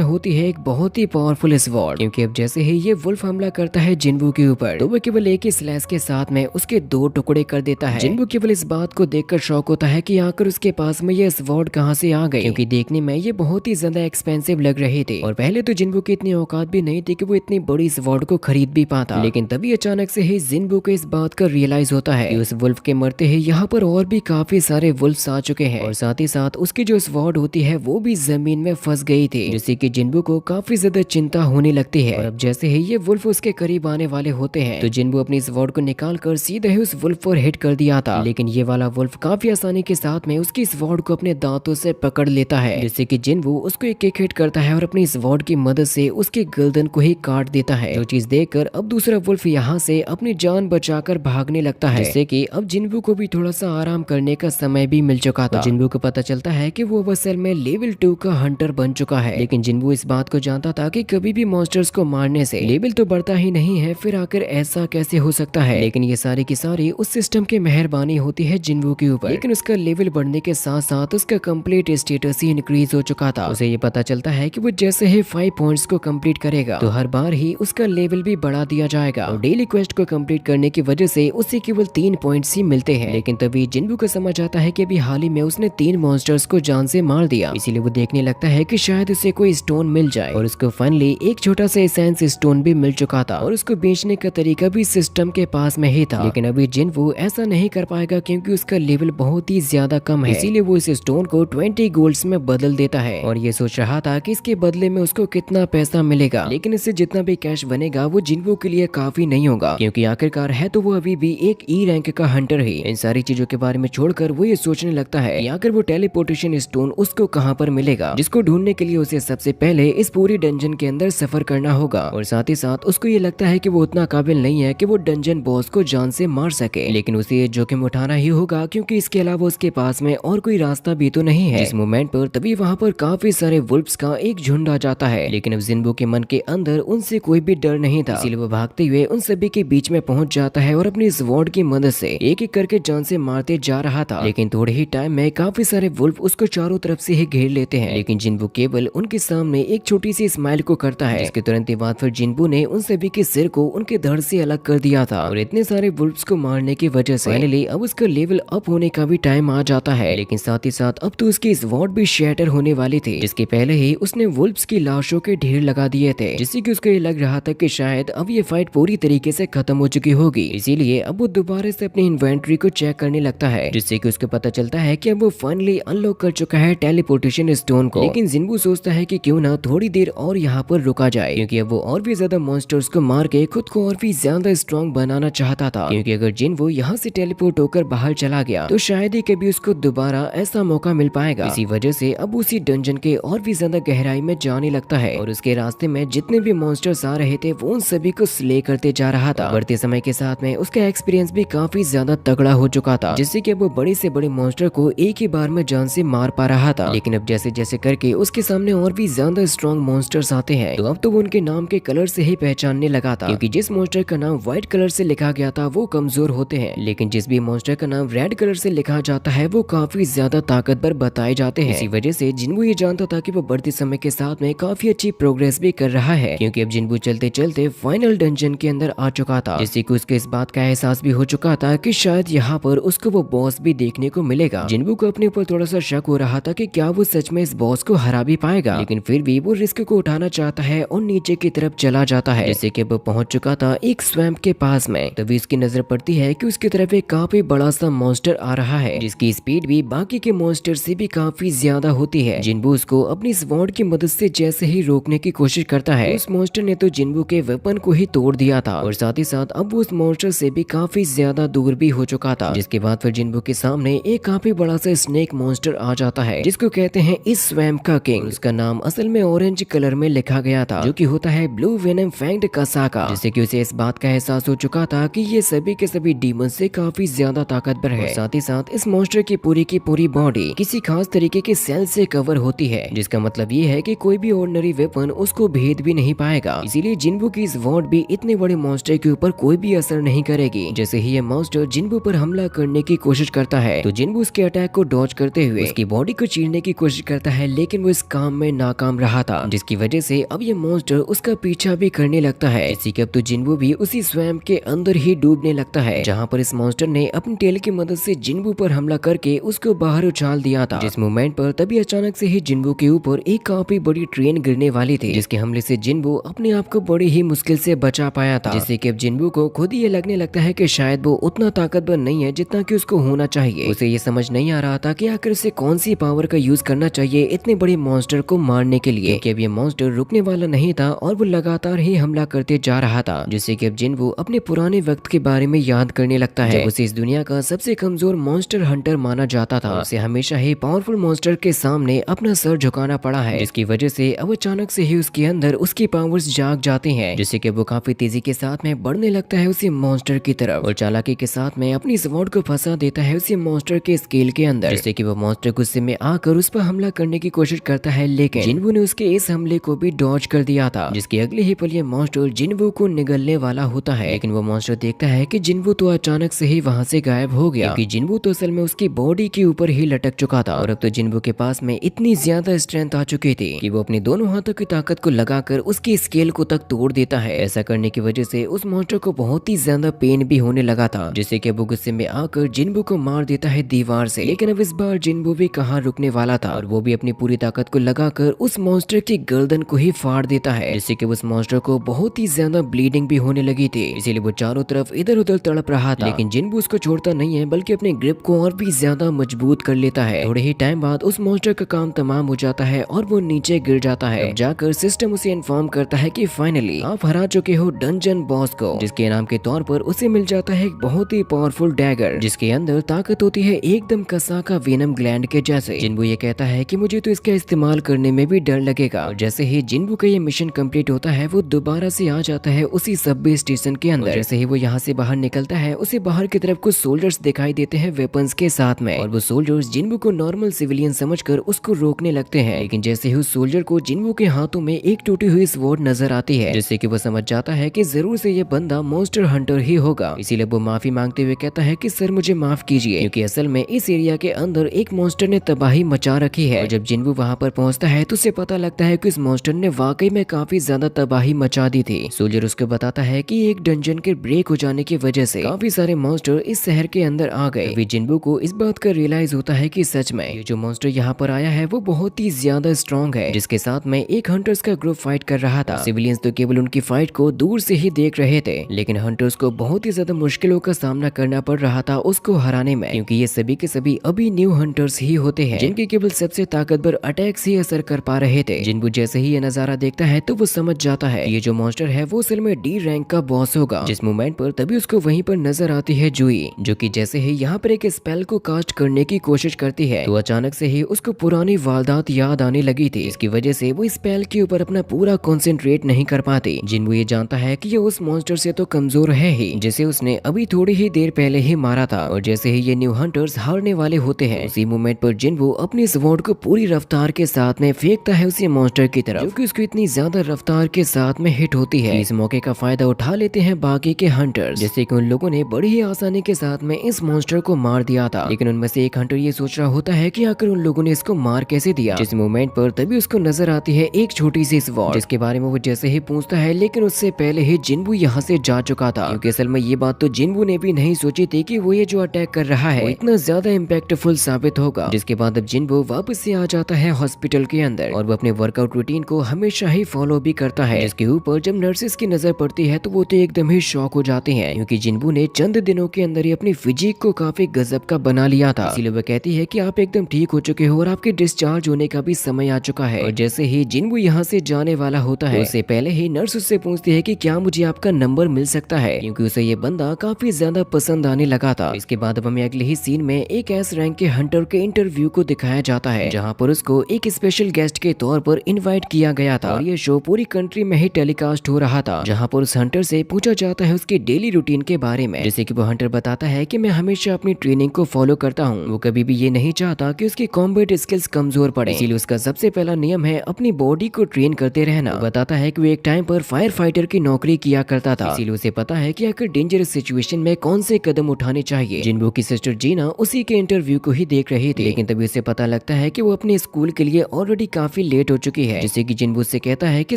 होती है एक बहुत ही पावरफुल स्वॉर्ड। क्योंकि अब जैसे ही ये वुल्फ हमला करता है जिन्बू के ऊपर, तो वो केवल एक ही स्लैश के साथ में उसके 2 टुकड़े कर देता है। जिन्बू केवल इस बात को देखकर शॉक होता है कि आकर उसके पास में ये स्वॉर्ड कहां से आ गई, क्योंकि देखने में ये बहुत ही ज्यादा एक्सपेंसिव लग रहे थे। और पहले तो जिन्बू की इतनी औकात भी नहीं थी कि वो इतनी बड़ी स्वॉर्ड को खरीद भी पाता। लेकिन तभी अचानक से ही जिन्बू को इस बात का रियलाइज होता है कि उस वुल्फ के मरते ही यहाँ पर और भी काफी सारे वुल्फ्स आ चुके हैं, और साथ ही साथ उसकी जो स्वॉर्ड होती है वो भी जमीन में फंस गई थी, जिससे कि जिन्बू को काफी ज्यादा चिंता होने लगती है। और अब जैसे ही ये वुल्फ उसके करीब आने वाले होते हैं, तो जिन्बू अपनी स्वॉर्ड को निकाल कर सीधे ही उस वुल्फ पर हिट कर दिया था। लेकिन ये वाला वुल्फ काफी आसानी के साथ में उसकी स्वॉर्ड को अपने दांतों से पकड़ लेता है, जिससे कि जिन्बू उसको एक किक हिट करता है और अपनी स्वॉर्ड की मदद से उसकी गर्दन को ही काट देता है। जो चीज देखकर अब दूसरा वुल्फ यहाँ से अपनी जान बचाकर भागने लगता है, जिससे कि अब जिन्बू को भी थोड़ा सा आराम करने का समय भी मिल चुका था। जिन्बू को पता चलता है कि वो असल में लेवल 2 का हंटर बन चुका है। लेकिन जिन्बू इस बात को जानता था कि कभी भी मॉन्स्टर्स को मारने से लेवल तो बढ़ता ही नहीं है, फिर आकर ऐसा कैसे हो सकता है। लेकिन ये सारी की सारी उस सिस्टम की मेहरबानी होती है जिन्बू के ऊपर। लेकिन उसका लेवल बढ़ने के साथ साथ उसका कंप्लीट स्टेटस ही इंक्रीज हो चुका था। उसे ये पता चलता है कि वो जैसे ही 5 पॉइंट्स को कंप्लीट करेगा तो हर बार ही उसका लेवल भी बढ़ा दिया जाएगा, और डेली क्वेस्ट को कंप्लीट करने की वजह से उसे केवल 3 पॉइंट्स ही मिलते हैं। लेकिन तभी जिन्बू को समझ आता है कि अभी हाल ही में उसने 3 मॉन्स्टर्स को जान से मार दिया, इसीलिए वो देखने लगता है कि शायद उसे कोई स्टोन मिल जाए। और उसको फाइनली एक छोटा सा एसेंस स्टोन भी मिल चुका था, और उसको बेचने का तरीका भी सिस्टम के पास में ही था। लेकिन अभी जिन्बू ऐसा नहीं कर पाएगा क्योंकि उसका लेवल बहुत ही ज्यादा कम है, इसीलिए वो इस स्टोन को 20 गोल्ड्स में बदल देता है। और ये सोच रहा था कि इसके बदले में उसको कितना पैसा मिलेगा, लेकिन इससे जितना भी कैश बनेगा वो जिन्बू के लिए काफी नहीं होगा, क्योंकि आखिरकार है तो वो अभी भी एक ई रैंक का हंटर है। इन सारी चीजों के बारे में छोड़कर वो ये सोचने लगता है आखिर वो टेलीपोर्टेशन स्टोन उसको कहां पर मिलेगा, जिसको ढूंढने के लिए उसे सबसे पहले इस पूरी डंजन के अंदर सफर करना होगा। और साथ ही साथ उसको ये लगता है कि वो उतना काबिल नहीं है कि वो डंजन बॉस को जान से मार सके, लेकिन उसे ये जोखिम उठाना ही होगा, क्योंकि इसके अलावा उसके पास में और कोई रास्ता भी तो नहीं है। इस मोमेंट पर तभी वहाँ पर काफी सारे वुल्फ्स का एक झुंड आ जाता है, लेकिन अब जिन्बू के मन के अंदर उनसे कोई भी डर नहीं था, इसीलिए वो भागते हुए उन सभी के बीच में पहुंच जाता है और अपनी स्वॉर्ड की मदद से एक एक करके जान से मारते जा रहा था। लेकिन थोड़े ही टाइम में काफी सारे वुल्फ उसको चारों तरफ से ही घेर लेते हैं, लेकिन जिन्बू केवल उनके सामने एक छोटी सी स्माइल को करता है, जिसके तुरंत बाद फिर जिन्बू ने उन सभी के सिर को उनके धड़ से अलग कर दिया था। और इतने सारे वुल्फ्स को मारने की वजह से फाइनली अब उसका लेवल अप होने का भी टाइम आ जाता है। लेकिन साथ ही साथ अब तो उसकी स्वॉर्ड भी शैटर होने वाली थी, जिसके पहले ही उसने वुल्फ्स की लाशों के ढेर लगा दिए थे, जिससे कि उसको ये लग रहा था कि शायद अब ये फाइट पूरी तरीके से खत्म हो चुकी होगी। इसीलिए अब वो दोबारा से अपनी इन्वेंट्री को चेक करने लगता है, जिससे कि उसको पता चलता है कि अब वो फाइनली अनलॉक कर चुका है टेलीपोर्टेशन स्टोन को। लेकिन जिन्बू सोचता है कि क्यों ना थोड़ी देर और यहाँ पर रुका जाए, क्योंकि अब वो और भी ज्यादा मॉन्स्टर्स को मार के खुद को और भी ज्यादा स्ट्रॉन्ग बनाना चाहता था। क्योंकि अगर जिन्बू यहाँ से टेलीपोर्ट होकर बाहर चला गया तो शायद ही कभी उसको दोबारा ऐसा मौका मिल पाएगा। इसी वजह से अब उसी डंजन के और भी ज्यादा गहराई में जाने लगता है, और उसके रास्ते में जितने भी मॉन्स्टर्स आ रहे थे वो उन सभी को स्ले करते जा रहा था। बढ़ते समय के साथ में उसका एक्सपीरियंस भी काफी ज्यादा तगड़ा हो चुका था, जिससे कि वो बड़े से बड़े मॉन्स्टर को एक ही बार में जान से मार पा रहा था। लेकिन अब जैसे जैसे करके उसके सामने और भी ज्यादा स्ट्रॉन्ग मॉन्स्टर्स आते हैं, तो अब तो वो उनके नाम के कलर से ही पहचानने लगा था, क्योंकि जिस मॉन्स्टर का नाम व्हाइट कलर से लिखा गया था वो कमजोर होते हैं, लेकिन जिस भी मॉन्स्टर का नाम रेड कलर से लिखा जाता है वो काफी ज्यादा ताकतवर बताए जाते हैं। इसी वजह से जिन्बू ये जानता था कि वो बढ़ते समय के साथ में काफी अच्छी प्रोग्रेस भी कर रहा है, क्योंकि अब जिन्बू चलते चलते फाइनल डंजन के अंदर आ चुका था, जिससे कि उसके इस बात का एहसास भी हो चुका था कि शायद यहाँ पर उसको वो बॉस भी देखने को मिलेगा। जिन्बू को अपने ऊपर थोड़ा सा शक हो रहा था कि क्या वो सच में इस बॉस को हरा भी पाएगा, लेकिन फिर भी वो रिस्क को उठाना चाहता है और नीचे की तरफ चला जाता है, जैसे कि वो पहुंच चुका था एक स्वैम्प के पास में। तभी उसकी नजर पड़ती है कि उसकी तरफ एक काफी बड़ा सा मॉन्स्टर आ रहा है, जिसकी स्पीड भी बाकी के मॉन्स्टर से भी काफी ज्यादा होती है। जिन्बू उसको अपनी स्वॉर्ड की मदद से जैसे ही रोकने की कोशिश करता है, उस मॉन्स्टर ने तो जिन्बू के वेपन को ही तोड़ दिया था, और साथ ही साथ अब वो उस मॉन्स्टर से भी काफी ज्यादा दूर भी हो चुका था। जिसके बाद फिर जिन्बू के सामने एक काफी बड़ा सा स्नेक मॉन्स्टर आ जाता है, जिसको कहते हैं इस स्वैम्प का किंग। उसका नाम असल में ऑरेंज कलर में लिखा गया था, जो कि होता है ब्लू वेनम फैंग्ड कसाका, जिससे कि उसे इस बात का एहसास हो चुका था कि ये सभी के सभी डीमन से काफी ज्यादा ताकतवर है। साथ ही साथ इस मॉन्स्टर की पूरी बॉडी किसी खास तरीके के सेल से कवर होती है, जिसका मतलब ये है कि कोई भी ऑर्डिनरी वेपन उसको भेद भी नहीं पाएगा। इसीलिए जिन्बू की इस वॉर्ड भी इतने बड़े मॉन्स्टर के ऊपर कोई भी असर नहीं करेगी। जैसे ही ये मॉन्स्टर जिन्बू पर हमला करने करने की कोशिश करता है तो जिन्बू उसके अटैक को डॉज करते हुए उसकी बॉडी को चीरने की कोशिश करता है, लेकिन वो इस काम में नाकाम रहा था, जिसकी वजह से अब ये मॉन्स्टर उसका पीछा भी करने लगता है। इसी के अब तो जिन्बू भी उसी स्वैम्प के अंदर ही डूबने लगता है, जहाँ पर इस मॉन्स्टर ने अपनी टेल की मदद से जिन्बू पर हमला करके उसको बाहर उछाल दिया था। जिस मोमेंट पर तभी अचानक से ही जिन्बू के ऊपर एक काफी बड़ी ट्रेन गिरने वाली थी, जिसके हमले से जिन्बू अपने आप को बड़ी ही मुश्किल से बचा पाया था, जिससे कि अब जिन्बू को खुद ही ये लगने लगता है कि शायद वो उतना ताकतवर नहीं है जितना कि उसको होना चाहिए। उसे ये समझ नहीं आ रहा था कि आखिर उसे कौन सी पावर का यूज करना चाहिए इतने बड़े मॉन्स्टर को मारने के लिए, क्योंकि अब ये मॉन्स्टर रुकने वाला नहीं था और वो लगातार ही हमला करते जा रहा था, जिससे कि अब जिन्बू अपने पुराने वक्त के बारे में याद करने लगता है। जब उसे इस दुनिया का सबसे कमजोर मॉन्स्टर हंटर माना जाता था, उसे हमेशा ही पावरफुल मॉन्स्टर के सामने अपना सर झुकाना पड़ा है, जिसकी वजह से अब अचानक से ही उसके अंदर उसकी पावर्स जाग जाती हैं, जिससे कि वो काफी तेजी के साथ में बढ़ने लगता है उसी मॉन्स्टर की तरफ और चालाकी के साथ में अपनी स्वॉर्ड को फंसा देता है उसी मॉन्स्टर के स्केल के अंदर, जिससे कि वो मॉन्स्टर गुस्से में आकर उस पर हमला करने की कोशिश करता है, लेकिन जिन्बू ने उसके इस हमले को भी डॉज कर दिया था, जिसके अगले ही पल ये मॉन्स्टर जिन्बू को निगलने वाला होता है। लेकिन वो मॉन्स्टर देखता है कि जिन्बू तो अचानक से ही वहां से गायब हो गया, क्योंकि जिन्बू तो असल में उसकी बॉडी के ऊपर ही लटक चुका था और अब तो जिन्बू के पास में इतनी ज्यादा स्ट्रेंथ आ चुकी थी कि वो अपने दोनों हाथों की ताकत को लगाकर उसकी स्केल को तक तोड़ देता है। ऐसा करने की वजह से उस मॉन्स्टर को बहुत ही ज्यादा पेन भी होने लगा था, जिससे कि वो गुस्से में आकर जिन्बू को मार देता है दीवार से। लेकिन अब इस बार जिन्बू भी कहाँ रुकने वाला था और वो भी अपनी पूरी ताकत को लगाकर उस मॉन्स्टर की गर्दन को ही फाड़ देता है, जिससे कि उस मॉन्स्टर को बहुत ही ज्यादा ब्लीडिंग भी होने लगी थी। इसीलिए वो चारों तरफ इधर उधर तड़प रहा था, लेकिन जिन्बू उसको छोड़ता नहीं है बल्कि अपने ग्रिप को और भी ज्यादा मजबूत कर लेता है। थोड़े ही टाइम बाद उस मॉन्स्टर का काम तमाम हो जाता है और वो नीचे गिर जाता है। जाकर सिस्टम उसे इन्फॉर्म करता है कि फाइनली आप हरा चुके हो डंजन बॉस को, जिसके इनाम के तौर पर उसे मिल जाता है एक बहुत ही पावरफुल डैगर, जिसके अंदर ताकत होती है एकदम कसा का वेनम ग्लैंड के जैसे। जिन्बू ये कहता है कि मुझे तो इसका इस्तेमाल करने में भी डर लगेगा। और जैसे ही जिन्बू का ये मिशन कंप्लीट होता है वो दोबारा से आ जाता है उसी सबवे स्टेशन के अंदर। जैसे ही वो यहाँ से बाहर निकलता है उसे बाहर की तरफ कुछ सोल्जर्स दिखाई देते हैं वेपन्स के साथ में, और वो सोल्जर्स जिन्बू को नॉर्मल सिविलियन समझकर उसको रोकने लगते हैं। लेकिन जैसे ही उस सोल्जर को जिन्बू के हाथों में एक टूटी हुई स्वॉर्ड नजर आती है, जिससे कि वो समझ जाता है कि जरूर से ये बंदा मॉन्स्टर हंटर ही होगा। इसीलिए वो माफी मांगते हुए कहता है कि सर मुझे माफ कीजिए, क्योंकि असल में इस एरिया के अंदर एक मॉन्स्टर ने तबाही मचा रखी है। और जब जिन्बू वहाँ पर पहुँचता है तो उसे पता लगता है कि इस मॉन्स्टर ने वाकई में काफी ज्यादा तबाही मचा दी थी। सोल्जर उसको बताता है कि एक डंजन के ब्रेक हो जाने की वजह से काफी सारे मॉन्स्टर इस शहर के अंदर आ गए। अभी जिन्बू को इस बात का रियलाइज होता है कि सच में ये जो मॉन्स्टर यहाँ पर आया है वो बहुत ही ज्यादा स्ट्रॉन्ग है, जिसके साथ में एक हंटर्स का ग्रुप फाइट कर रहा था। सिविलियंस तो केवल उनकी फाइट को दूर से ही देख रहे थे, लेकिन हंटर्स को बहुत ही ज्यादा मुश्किलों का सामना करना पड़ रहा था उसको हराने में, क्योंकि ये सभी के सभी अभी न्यू हंटर्स ही होते हैं, जिनके केवल सबसे ताकतवर अटैक्स ही असर कर पा रहे थे। जिन्बू जैसे ही ये नजारा देखता है तो वो समझ जाता है ये जो मॉन्स्टर है वो असल में डी रैंक का बॉस होगा। जिस मोमेंट पर तभी उसको वहीं पर नजर आती है जुई, जो कि जैसे ही यहाँ पर एक स्पेल को कास्ट करने की कोशिश करती है तो अचानक से ही उसको पुरानी वारदात याद आने लगी थी। इसकी वजह से वो स्पेल के ऊपर अपना पूरा कंसंट्रेट नहीं कर पाती। जिन्बू ये जानता है कि ये उस मॉन्स्टर से तो कमजोर है ही, जिसे उसने अभी थोड़ी ही देर पहले ही मारा था। और जैसे ही ये न्यू हंटर्स हारने वाले होते हैं उसी मोमेंट पर जिन्बू अपनी स्वॉर्ड को पूरी रफ्तार के साथ में फेंकता है उसी मॉन्स्टर की तरफ, जो कि उसको इतनी ज्यादा रफ्तार के साथ में हिट होती है। इस मौके का फायदा उठा लेते हैं बाकी के हंटर्स, जैसे कि उन लोगों ने बड़ी ही आसानी के साथ में इस मॉन्स्टर को मार दिया था। लेकिन उनमें से एक हंटर ये सोच रहा होता है कि आखिर उन लोगों ने इसको मार कैसे दिया। जिस मोमेंट पर तभी उसको नजर आती है एक छोटी सी स्वॉर्ड, जिसके बारे में वो जैसे ही पूछता है, लेकिन उससे पहले ही जिन्बू यहाँ से जा चुका था, क्योंकि असल में ये बात तो जिन्बू ने भी नहीं सोची थी कि वो ये जो अटैक कर रहा है इतना ज्यादा इम्पैक्टफुल साबित होगा। जिसके बाद अब जिन्बू वापस से आ जाता है हॉस्पिटल के अंदर और वो अपने वर्कआउट रूटीन को हमेशा ही फॉलो भी करता है। इसके ऊपर जब नर्सेस की नजर पड़ती है तो वो तो एकदम ही शॉक हो जाते हैं, क्योंकि जिन्बू ने चंद दिनों के अंदर ही अपनी फिजिक को काफी गजब का बना लिया था। इसीलिए वो कहती है कि आप एकदम ठीक हो चुके हो और आपके डिस्चार्ज होने का भी समय आ चुका है। और जैसे ही जिन्बू यहाँ से जाने वाला होता है उससे पहले ही नर्स उससे पूछती है कि क्या मुझे आपका नंबर मिल सकता है, क्योंकि उसे ये बंदा काफी ज्यादा पसंद आने लगा था। इसके बाद अब हमें अगले ही सीन में एक एस रैंक के हंटर के इंटरव्यू को दिखाया जाता है, जहाँ पर उसको एक स्पेशल गेस्ट के तौर पर इनवाइट किया गया था। और ये शो पूरी कंट्री में ही टेलीकास्ट हो रहा था, जहाँ पर उस हंटर से पूछा जाता है उसकी डेली रूटीन के बारे में। जैसे कि वो हंटर बताता है कि मैं हमेशा अपनी ट्रेनिंग को फॉलो करता हूँ, वो कभी भी ये नहीं चाहता कि उसकी कॉम्बैट स्किल्स कमजोर पड़े, इसीलिए उसका सबसे पहला नियम है अपनी बॉडी को ट्रेन करते रहना। वो बताता है कि वो एक टाइम पर फायर फाइटर की नौकरी किया करता था, इसीलिए उसे पता है कि आखिर डेंजरस सिचुएशन में कौन से कदम उठाने चाहिए चाहिए। जिनवू की सिस्टर जीना उसी के इंटरव्यू को ही देख रही थी, लेकिन तभी उसे पता लगता है कि वो अपने स्कूल के लिए ऑलरेडी काफी लेट हो चुकी है, जिससे कि जिनवू से कहता है कि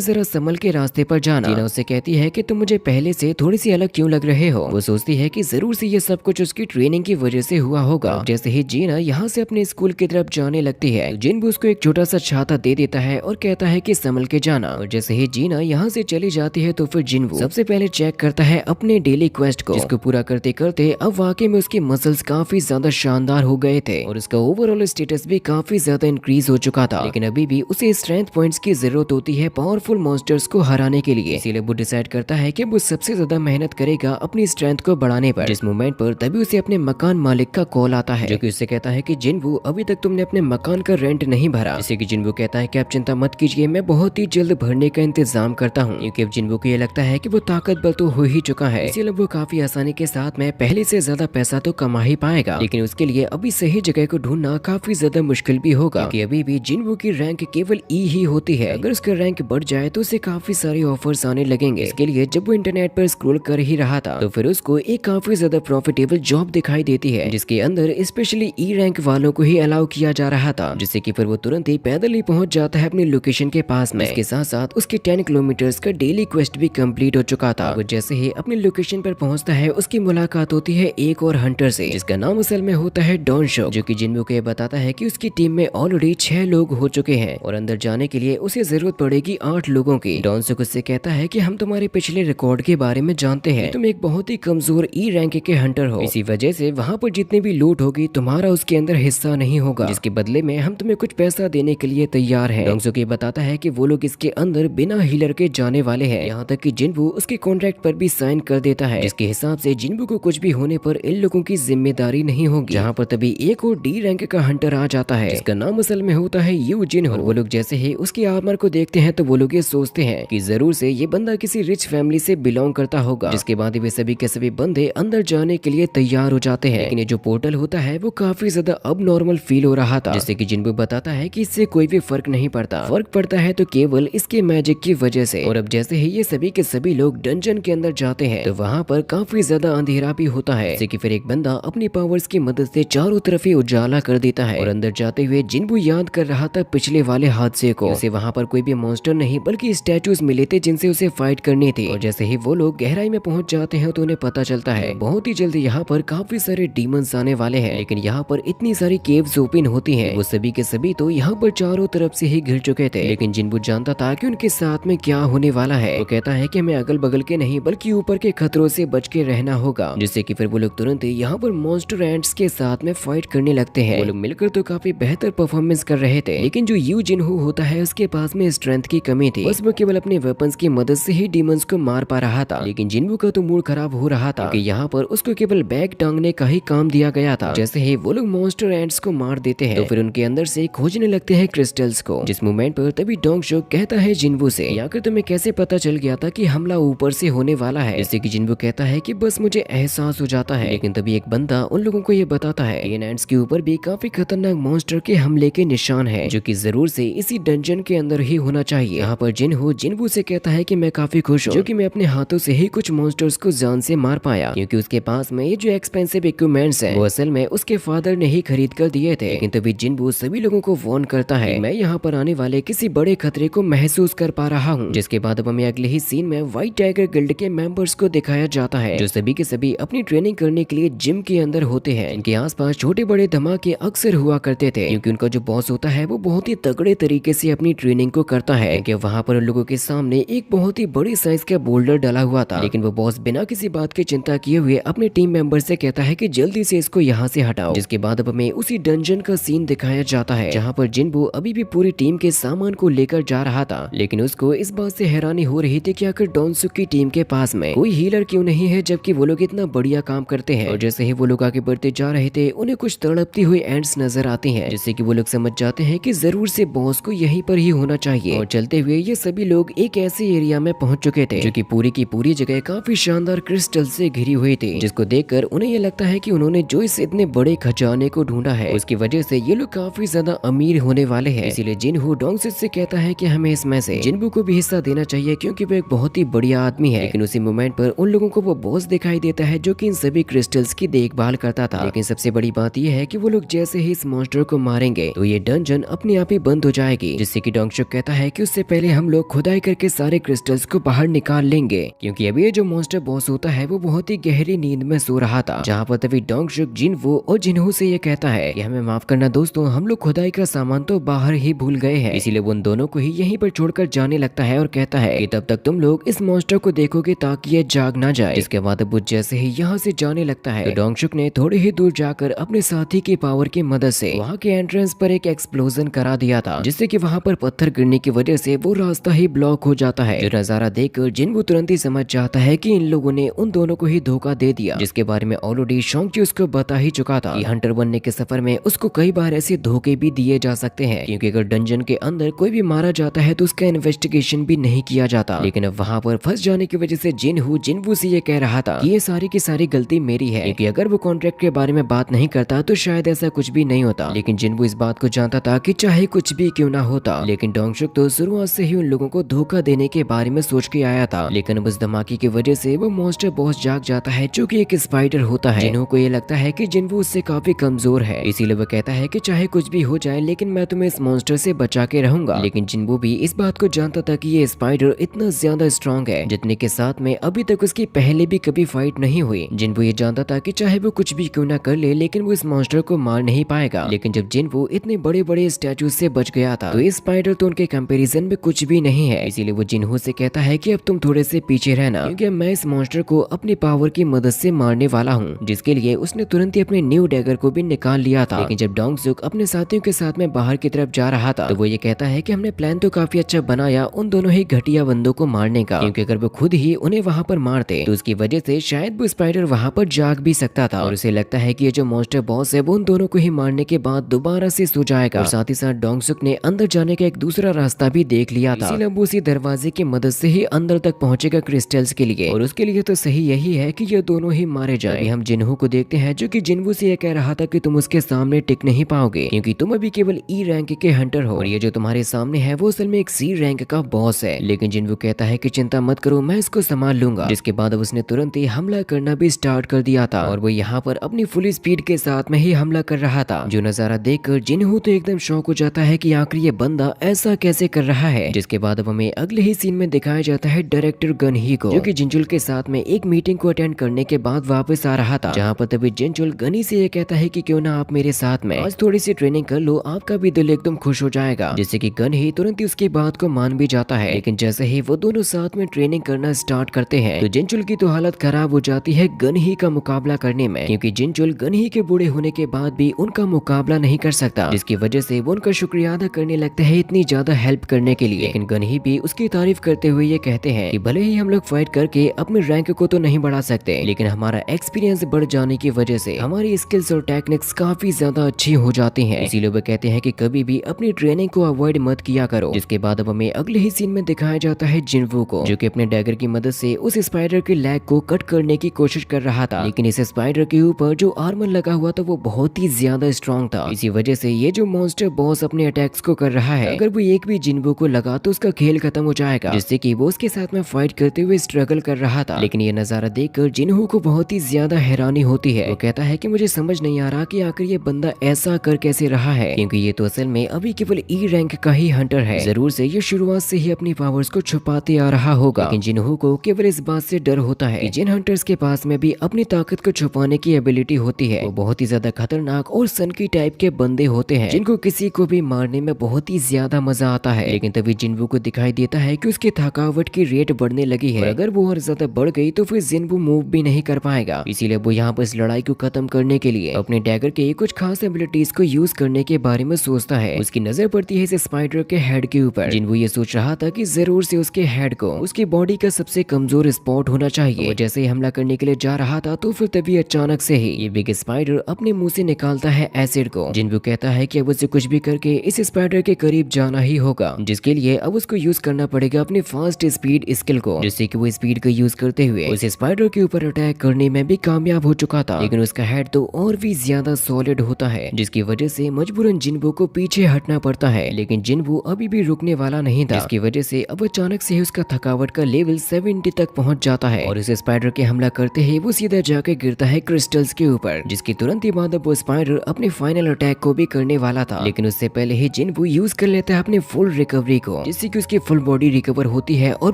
जरा संभल के रास्ते पर जाना। जीना उससे कहती है कि तुम मुझे पहले से थोड़ी सी अलग क्यों लग रहे हो। वो सोचती है कि जरूर से ये सब कुछ उसकी ट्रेनिंग की वजह से हुआ होगा। जैसे ही जीना यहाँ से अपने स्कूल की तरफ जाने लगती है, जिनवू उसको एक छोटा सा छाता दे देता है और कहता है कि संभल के जाना। और जैसे ही जीना यहाँ से चली जाती है तो फिर जिनवू सबसे पहले चेक करता है अपने डेली क्वेस्ट को, जिसको पूरा करते करते अब वाकई में उसकी मसल्स काफी ज्यादा शानदार हो गए थे और उसका ओवरऑल स्टेटस भी काफी ज्यादा इंक्रीज हो चुका था। लेकिन अभी भी उसे स्ट्रेंथ पॉइंट्स की जरूरत होती है पावरफुल मॉन्स्टर्स को हराने के लिए। इसीलिए वो डिसाइड करता है कि वो सबसे ज्यादा मेहनत करेगा अपनी स्ट्रेंथ को बढ़ाने पर। जिस मोमेंट पर तभी उसे अपने मकान मालिक का कॉल आता है, जो कि उससे कहता है कि जिनवू अभी तक तुमने अपने मकान का रेंट नहीं भरा। जिससे कि जिनवू कहता है कि आप चिंता मत कीजिए, मैं बहुत ही जल्द भरने का इंतजाम करता हूँ। क्योंकि अब जिनवू को ये लगता है कि वो ताकतवर तो हो ही चुका है, इसलिए वो काफी आसानी के साथ में पहले से ज्यादा पैसा तो कमा ही पाएगा। लेकिन उसके लिए अभी सही जगह को ढूंढना काफी ज्यादा मुश्किल भी होगा, क्योंकि अभी भी जिनवू की रैंक केवल ई ही होती है। अगर उसका रैंक बढ़ जाए तो उसे काफी सारे ऑफर्स आने लगेंगे। इसके लिए जब वो इंटरनेट पर स्क्रॉल कर ही रहा था तो फिर उसको एक काफी ज्यादा प्रॉफिटेबल जॉब दिखाई देती है, जिसके अंदर स्पेशली ई रैंक वालों को ही अलाउ किया जा रहा था। जिससे कि फिर वो तुरंत ही पैदल ही पहुंच जाता है अपनी लोकेशन के पास में। इसके साथ साथ उसके 10 किलोमीटर्स का डेली क्वेस्ट भी कंप्लीट हो चुका था। वो जैसे ही अपनी लोकेशन पर पहुंचता है उसकी मुलाकात होती है एक और हंटर से, जिसका नाम असल में होता है डॉन शॉक, जो कि जिनवू को बताता है कि उसकी टीम में ऑलरेडी 6 लोग हो चुके हैं और अंदर जाने के लिए उसे जरूरत पड़ेगी 8 लोगों की। डॉन शॉक उससे कहता है कि हम तुम्हारे पिछले रिकॉर्ड के बारे में जानते हैं, तुम एक बहुत ही कमजोर ई रैंक के हंटर हो। इसी वजह से वहाँ पर जितनी भी लूट होगी तुम्हारा उसके अंदर हिस्सा नहीं होगा, जिसके बदले में हम तुम्हें कुछ पैसा देने के लिए तैयार हैं। डॉन शॉक बताता है कि वो लोग इसके अंदर बिना हीलर के जाने वाले हैं। यहाँ तक कि जिनवू उसके कॉन्ट्रैक्ट पर भी साइन कर देता है, जिसके हिसाब से जिनवू को कुछ भी होने पर इन लोगों की जिम्मेदारी नहीं होगी। जहाँ पर तभी एक और डी रैंक का हंटर आ जाता है, जिसका नाम असल में होता है यू जिनहो। वो लोग जैसे ही उसकी आर्मर को देखते हैं तो वो लोग ये सोचते हैं कि जरूर से ये बंदा किसी रिच फैमिली से बिलोंग करता होगा। जिसके बाद वे सभी के सभी बंदे अंदर जाने के लिए तैयार हो जाते हैं। लेकिन ये जो पोर्टल होता है वो काफी ज्यादा अब नॉर्मल फील हो रहा था, जिससे कि जिनवू बताता है कि इससे कोई भी फर्क नहीं पड़ता, फर्क पड़ता है तो केवल इसके मैजिक की वजह से। और अब जैसे ही ये सभी के सभी लोग डंजन के अंदर जाते हैं तो वहाँ पर काफी ज्यादा अंधेरा भी होता है, जिससे कि फिर एक बंदा अपनी पावर्स की मदद से चारों तरफ ही उजाला कर देता है। और अंदर जाते हुए जिनवू याद कर रहा था पिछले वाले हादसे को। उसे वहाँ पर कोई भी मॉन्स्टर नहीं बल्कि स्टैचूज मिले थे जिनसे उसे फाइट करनी थी। और जैसे ही वो लोग गहराई में पहुंच जाते हैं तो उन्हें पता चलता है बहुत ही जल्दी यहाँ पर काफी सारे डीमंस आने वाले हैं। लेकिन यहाँ पर इतनी सारी केव्स ओपन होती हैं, वो सभी के सभी तो यहाँ पर चारों तरफ से ही घिर चुके थे। लेकिन जिनवू जानता था कि उनके साथ में क्या होने वाला है। वो कहता है कि हमें अगल बगल के नहीं बल्कि ऊपर के खतरों से बच के रहना होगा, जिससे कि फिर वो लोग तुरंत ही यहाँ पर मॉन्स्टर एंट्स के साथ में फाइट करने लगते हैं। वो लोग मिलकर तो काफी बेहतर परफॉर्मेंस कर रहे थे, लेकिन जो यू जिनहो होता है उसके पास में स्ट्रेंथ की कमी थी। बस वो केवल अपने वेपन्स की मदद से ही डीमंस को मार पा रहा था। लेकिन जिनवू का तो मूड खराब हो रहा था कि यहाँ पर उसको केवल बैग टांगने का ही काम दिया गया था। जैसे ही वो लोग मॉन्स्टर एंट्स को मार देते हैं तो फिर उनके अंदर से खोजने लगते हैं क्रिस्टल्स को। जिस मोमेंट पर तभी डोंग शॉक कहता है जिनवू से, आखिर तुम्हें कैसे पता चल गया था कि हमला ऊपर से होने वाला है। जैसे कि जिनवू कहता है कि बस मुझे एहसास हो जाता है। लेकिन तभी एक बंदा उन लोगों को ये बताता है इन एंट्स के ऊपर भी काफी खतरनाक मॉन्स्टर के हमले के निशान है, जो कि जरूर से इसी डंजन के अंदर ही होना चाहिए। यहाँ पर जिनवू से कहता है कि मैं काफी खुश हूँ, जो कि मैं अपने हाथों से ही कुछ मॉन्स्टर्स को जान से मार पाया, क्योंकि उसके पास में ये जो एक्सपेंसिव इक्विपमेंट्स हैं वो असल में उसके फादर ने ही खरीद कर दिए थे। लेकिन तभी जिनवू सभी लोगों को वार्न करता है मैं यहाँ पर आने वाले किसी बड़े खतरे को महसूस कर पा रहा हूँ। जिसके बाद अब हमें अगले ही सीन में व्हाइट टाइगर गिल्ड के मेंबर्स को दिखाया जाता है, जो सभी के सभी अपनी ट्रेनिंग करने के लिए जिम के अंदर होते हैं। इनके आसपास छोटे बड़े धमाके अक्सर हुआ करते थे, क्योंकि उनका जो बॉस होता है वो बहुत ही तगड़े तरीके से अपनी ट्रेनिंग को करता है। कि वहाँ पर उन लोगों के सामने एक बहुत ही बड़ी साइज का बोल्डर डला हुआ था, लेकिन वो बॉस बिना किसी बात की चिंता किए हुए अपने टीम मेंबर से कहता है कि जल्दी से इसको यहाँ से हटाओ। जिसके बाद अब हमें उसी डंजन का सीन दिखाया जाता है, जहाँ पर जिनवू अभी भी पूरी टीम के सामान को लेकर जा रहा था। लेकिन उसको इस बात से हैरानी हो रही थी कि आखिर डॉन शॉक की टीम के पास में कोई हीलर क्यों नहीं है, जबकि वो लोग इतना बढ़िया काम करते हैं। और जैसे ही वो लोग आगे बढ़ते जा रहे थे उन्हें कुछ तड़पती हुई एंट्स नजर आती हैं, जिससे कि वो लोग समझ जाते हैं कि जरूर से बॉस को यहीं पर ही होना चाहिए। और चलते हुए ये सभी लोग एक ऐसे एरिया में पहुंच चुके थे जो कि पूरी की पूरी जगह काफी शानदार क्रिस्टल से घिरी हुई थी, जिसको देखकर उन्हें ये लगता है कि उन्होंने जो इस इतने बड़े खजाने को ढूंढा है उसकी वजह से ये लोग काफी ज्यादा अमीर होने वाले हैं। इसीलिए जिनहू डोंगसित से कहता है कि हमें इसमें से जिनवू को भी हिस्सा देना चाहिए, क्योंकि वो एक बहुत ही बढ़िया आदमी है। लेकिन उसी मोमेंट पर उन लोगों को वो बॉस दिखाई देता है जो कि इन सभी क्रिस्टल क्रिस्टल्स की देखभाल करता था। लेकिन सबसे बड़ी बात यह है कि वो लोग जैसे ही इस मॉन्स्टर को मारेंगे तो ये डंजन अपने आप ही बंद हो जाएगी, जिससे कि डोंगशुक कहता है कि उससे पहले हम लोग खुदाई करके सारे क्रिस्टल्स को बाहर निकाल लेंगे, क्योंकि अभी ये जो मॉन्स्टर बॉस होता है वो बहुत ही गहरी नींद में सो रहा था। जहाँ पर तभी डोंगशुक जिनवो और जिन्हो से ये कहता है कि हमें माफ करना दोस्तों, हम लोग खुदाई का सामान तो बाहर ही भूल गए हैं, इसीलिए वो उन दोनों को ही यहीं पर छोड़कर जाने लगता है और कहता है कि तब तक तुम लोग इस मॉन्स्टर को देखोगे ताकि ये जाग ना जाए। इसके बाद वो जैसे ही यहाँ से जाने लगता है तो डोंगशुक ने थोड़ी ही दूर जाकर अपने साथी की पावर की मदद से वहाँ के एंट्रेंस पर एक एक्सप्लोजन करा दिया था, जिससे कि वहाँ पर पत्थर गिरने की वजह से वो रास्ता ही ब्लॉक हो जाता है। जो नजारा देखकर जिनवो तुरंत ही समझ जाता है कि इन लोगों ने उन दोनों को ही धोखा दे दिया, जिसके बारे में ऑलरेडी शोंगची उसको बता ही चुका था कि हंटर बनने के सफर में उसको कई बार ऐसे धोखे भी दिए जा सकते हैं, क्योंकि अगर डंजन के अंदर कोई भी मारा जाता है तो उसका इन्वेस्टिगेशन भी नहीं किया जाता। लेकिन अब वहाँ पर फंस जाने की वजह से जिनवो से ये कह रहा था कि ये सारी की सारी गलती मेरी है, क्योंकि अगर वो कॉन्ट्रैक्ट के बारे में बात नहीं करता तो शायद ऐसा कुछ भी नहीं होता। लेकिन जिनवो इस बात को जानता था कि चाहे कुछ भी क्यों ना होता, लेकिन डोंगशुक तो शुरुआत से ही उन लोगों को धोखा देने के बारे में सोच के आया था। लेकिन अब उस धमाके की वजह से वो मॉन्स्टर बॉस जाग जाता है, जो कि एक स्पाइडर होता है। जिन्हो को ये लगता है कि जिनवो उससे काफी कमजोर है, इसीलिए वो कहता है कि चाहे कुछ भी हो जाए लेकिन मैं तुम्हें इस मॉन्स्टर से बचा के रहूंगा। लेकिन जिनवो भी इस बात को जानता था कि ये स्पाइडर इतना ज्यादा स्ट्रॉन्ग है जितने के साथ में अभी तक उसकी पहले भी कभी फाइट नहीं हुई। जिनवो ये जानता था कि चाहे वो कुछ भी क्यों ना कर ले लेकिन वो इस मॉन्स्टर को मार नहीं पाएगा। लेकिन जब जिनवो इतने बड़े बड़े स्टैचू से बच गया था तो ये स्पाइडर तो उनके कंपैरिजन में कुछ भी नहीं है। इसीलिए वो जिन्हो से कहता है कि अब तुम थोड़े से पीछे रहना, क्योंकि मैं इस मॉन्स्टर को अपनी पावर की मदद से मारने वाला हूँ, जिसके लिए उसने तुरंत ही अपने न्यू डैगर को भी निकाल लिया था। लेकिन जब डोंगशुक अपने साथियों के साथ में बाहर की तरफ जा रहा था तो वो ये कहता है कि हमने प्लान तो काफी अच्छा बनाया उन दोनों ही घटिया बंदों को मारने का, क्योंकि अगर वो खुद ही उन्हें वहाँ पर मारते तो उसकी वजह से शायद वो स्पाइडर वहाँ पर जाग भी सकता था, और उसे लगता है कि ये जो मॉन्स्टर बॉस है वो उन दोनों को ही मारने के बाद दोबारा से सो जाएगा। और साथ ही साथ डोंगशुक ने अंदर जाने का एक दूसरा रास्ता भी देख लिया था, इसीलिए वो उसी दरवाजे की मदद से ही अंदर तक पहुंचेगा क्रिस्टल्स के लिए, और उसके लिए तो सही यही है कि ये दोनों ही मारे जाएं। हम जिन्हो को देखते हैं जो कि जिन्वो से ये कह रहा था कि तुम उसके सामने टिक नहीं पाओगे, क्योंकि तुम अभी केवल ई रैंक के हंटर हो और ये जो तुम्हारे सामने है वो असल में एक सी रैंक का बॉस है। लेकिन जिन्वो कहता है कि चिंता मत करो, मैं इसको संभाल लूंगा। जिसके बाद उसने तुरंत ही हमला करना भी स्टार्ट कर दिया था, और वो यहाँ पर अपनी फुल स्पीड के साथ में ही हमला कर रहा था। जो नजारा देखकर जिन्हो तो एकदम शॉक हो जाता है कि आखिर ये बंदा ऐसा कैसे कर रहा है। जिसके बाद अब हमें अगले ही सीन में दिखाया जाता है डायरेक्टर गनही को, जो कि जिनचुल के साथ में एक मीटिंग को अटेंड करने के बाद वापस आ रहा था, जहाँ पर तभी जिनचुल गनी से ये कहता है कि क्यों ना आप मेरे साथ में आज थोड़ी सी ट्रेनिंग कर लो, आपका भी दिल एकदम खुश हो जाएगा। जिससे कि गनही तुरंत ही उसकी बात को मान भी जाता है। लेकिन जैसे ही वो दोनों साथ में ट्रेनिंग करना स्टार्ट करते हैं तो जिनचुल की तो हालत खराब हो जाती है गनही का मुकाबला करने में, क्योंकि जिनचुल गनही के बूढ़े होने के बाद भी उनका मुकाबला नहीं कर सकता, जिसकी वजह से वो उनका शुक्रिया अदा करने लगते हैं इतनी ज्यादा हेल्प करने के लिए। लेकिन गनही भी उसकी तारीफ करते हुए ये कहते हैं कि भले ही हम लोग फाइट करके अपने रैंक को तो नहीं बढ़ा सकते, लेकिन हमारा एक्सपीरियंस बढ़ जाने की वजह से हमारी स्किल्स और टेक्निक्स काफी ज्यादा अच्छी हो जाती हैं। इसीलिए वो कहते हैं कि कभी भी अपनी ट्रेनिंग को अवॉइड मत किया करो। जिसके बाद अब हमें अगले ही सीन में दिखाया जाता है जिन्वो को, जो कि अपने डैगर की मदद से उस स्पाइडर के लेग को कट करने की कोशिश कर रहा था। लेकिन इस स्पाइडर के ऊपर जो आर्मर लगा हुआ था वो बहुत ही ज्यादा स्ट्रॉन्ग था। इसी वजह से ये जो मॉन्स्टर बॉस अपने अटैक्स को कर रहा है, अगर वो एक भी जिन्वो को लगा तो उसका खेल खत्म हो जाएगा, जिससे कि वो उसके साथ में फाइट करते हुए स्ट्रगल कर रहा था। लेकिन ये नजारा देखकर जिन्हो को बहुत ही ज्यादा हैरानी होती है। वो कहता है कि मुझे समझ नहीं आ रहा कि आखिर ये बंदा ऐसा कर कैसे रहा है, क्योंकि ये तो असल में अभी केवल ई रैंक का ही हंटर है। जरूर से ये शुरुआत से ही अपनी पावर्स को छुपाते आ रहा होगा। लेकिन जिन्हो को केवल इस बात से डर होता है कि जिन हंटर्स के पास में भी अपनी ताकत को छुपाने की एबिलिटी होती है वो बहुत ही ज्यादा खतरनाक और सनकी टाइप के बंदे होते हैं, जिनको किसी को भी मारने में बहुत ही ज्यादा मजा आता है। लेकिन तभी जिन्वो को दिखाई देता है कि उसकी थकावट की रेट बढ़ने लगी है, अगर वो और ज्यादा बढ़ गई तो फिर जिन्वो मूव भी नहीं कर पाएगा। इसीलिए वो यहाँ पर इस लड़ाई को खत्म करने के लिए अपने डैगर के कुछ खास एबिलिटीज को यूज करने के बारे में सोचता है। उसकी नजर पड़ती है इस स्पाइडर के हेड के ऊपर। जिन्वो ये सोच रहा था कि जरूर से उसके हेड को उसकी बॉडी का सबसे कमजोर स्पॉट होना चाहिए। वो जैसे ही हमला करने के लिए जा रहा था तो फिर तभी अचानक से ही ये बिग स्पाइडर अपने मुंह से निकालता है एसिड को। जिन्वो कहता है कि अब उसे कुछ भी करके इस स्पाइडर के करीब जाना ही होगा, जिसके लिए अब उसको यूज करना पड़ेगा अपने फास्ट स्पीड स्किल को, जिससे कि वो स्पीड का यूज करते हुए उस स्पाइडर के ऊपर अटैक करने में भी कामयाब हो चुका था। लेकिन उसका हेड तो और भी ज्यादा सॉलिड होता है, जिसकी वजह से मजबूरन जिन्वो को पीछे हटना पड़ता है। लेकिन जिन्वो अभी भी रुकने वाला नहीं था, जिसकी वजह से अब अचानक से ही उसका थकावट का लेवल 70 तक पहुंच जाता है और इस स्पाइडर के हमला करते ही वो सीधा जाकर जाकर गिरता है क्रिस्टल्स के ऊपर, जिसके तुरंत ही बाद वो स्पाइडर अपने फाइनल अटैक को भी करने वाला था। लेकिन उससे पहले ही जिनवू यूज कर लेता है अपने फुल रिकवरी को, जिससे कि उसकी फुल बॉडी रिकवर होती है और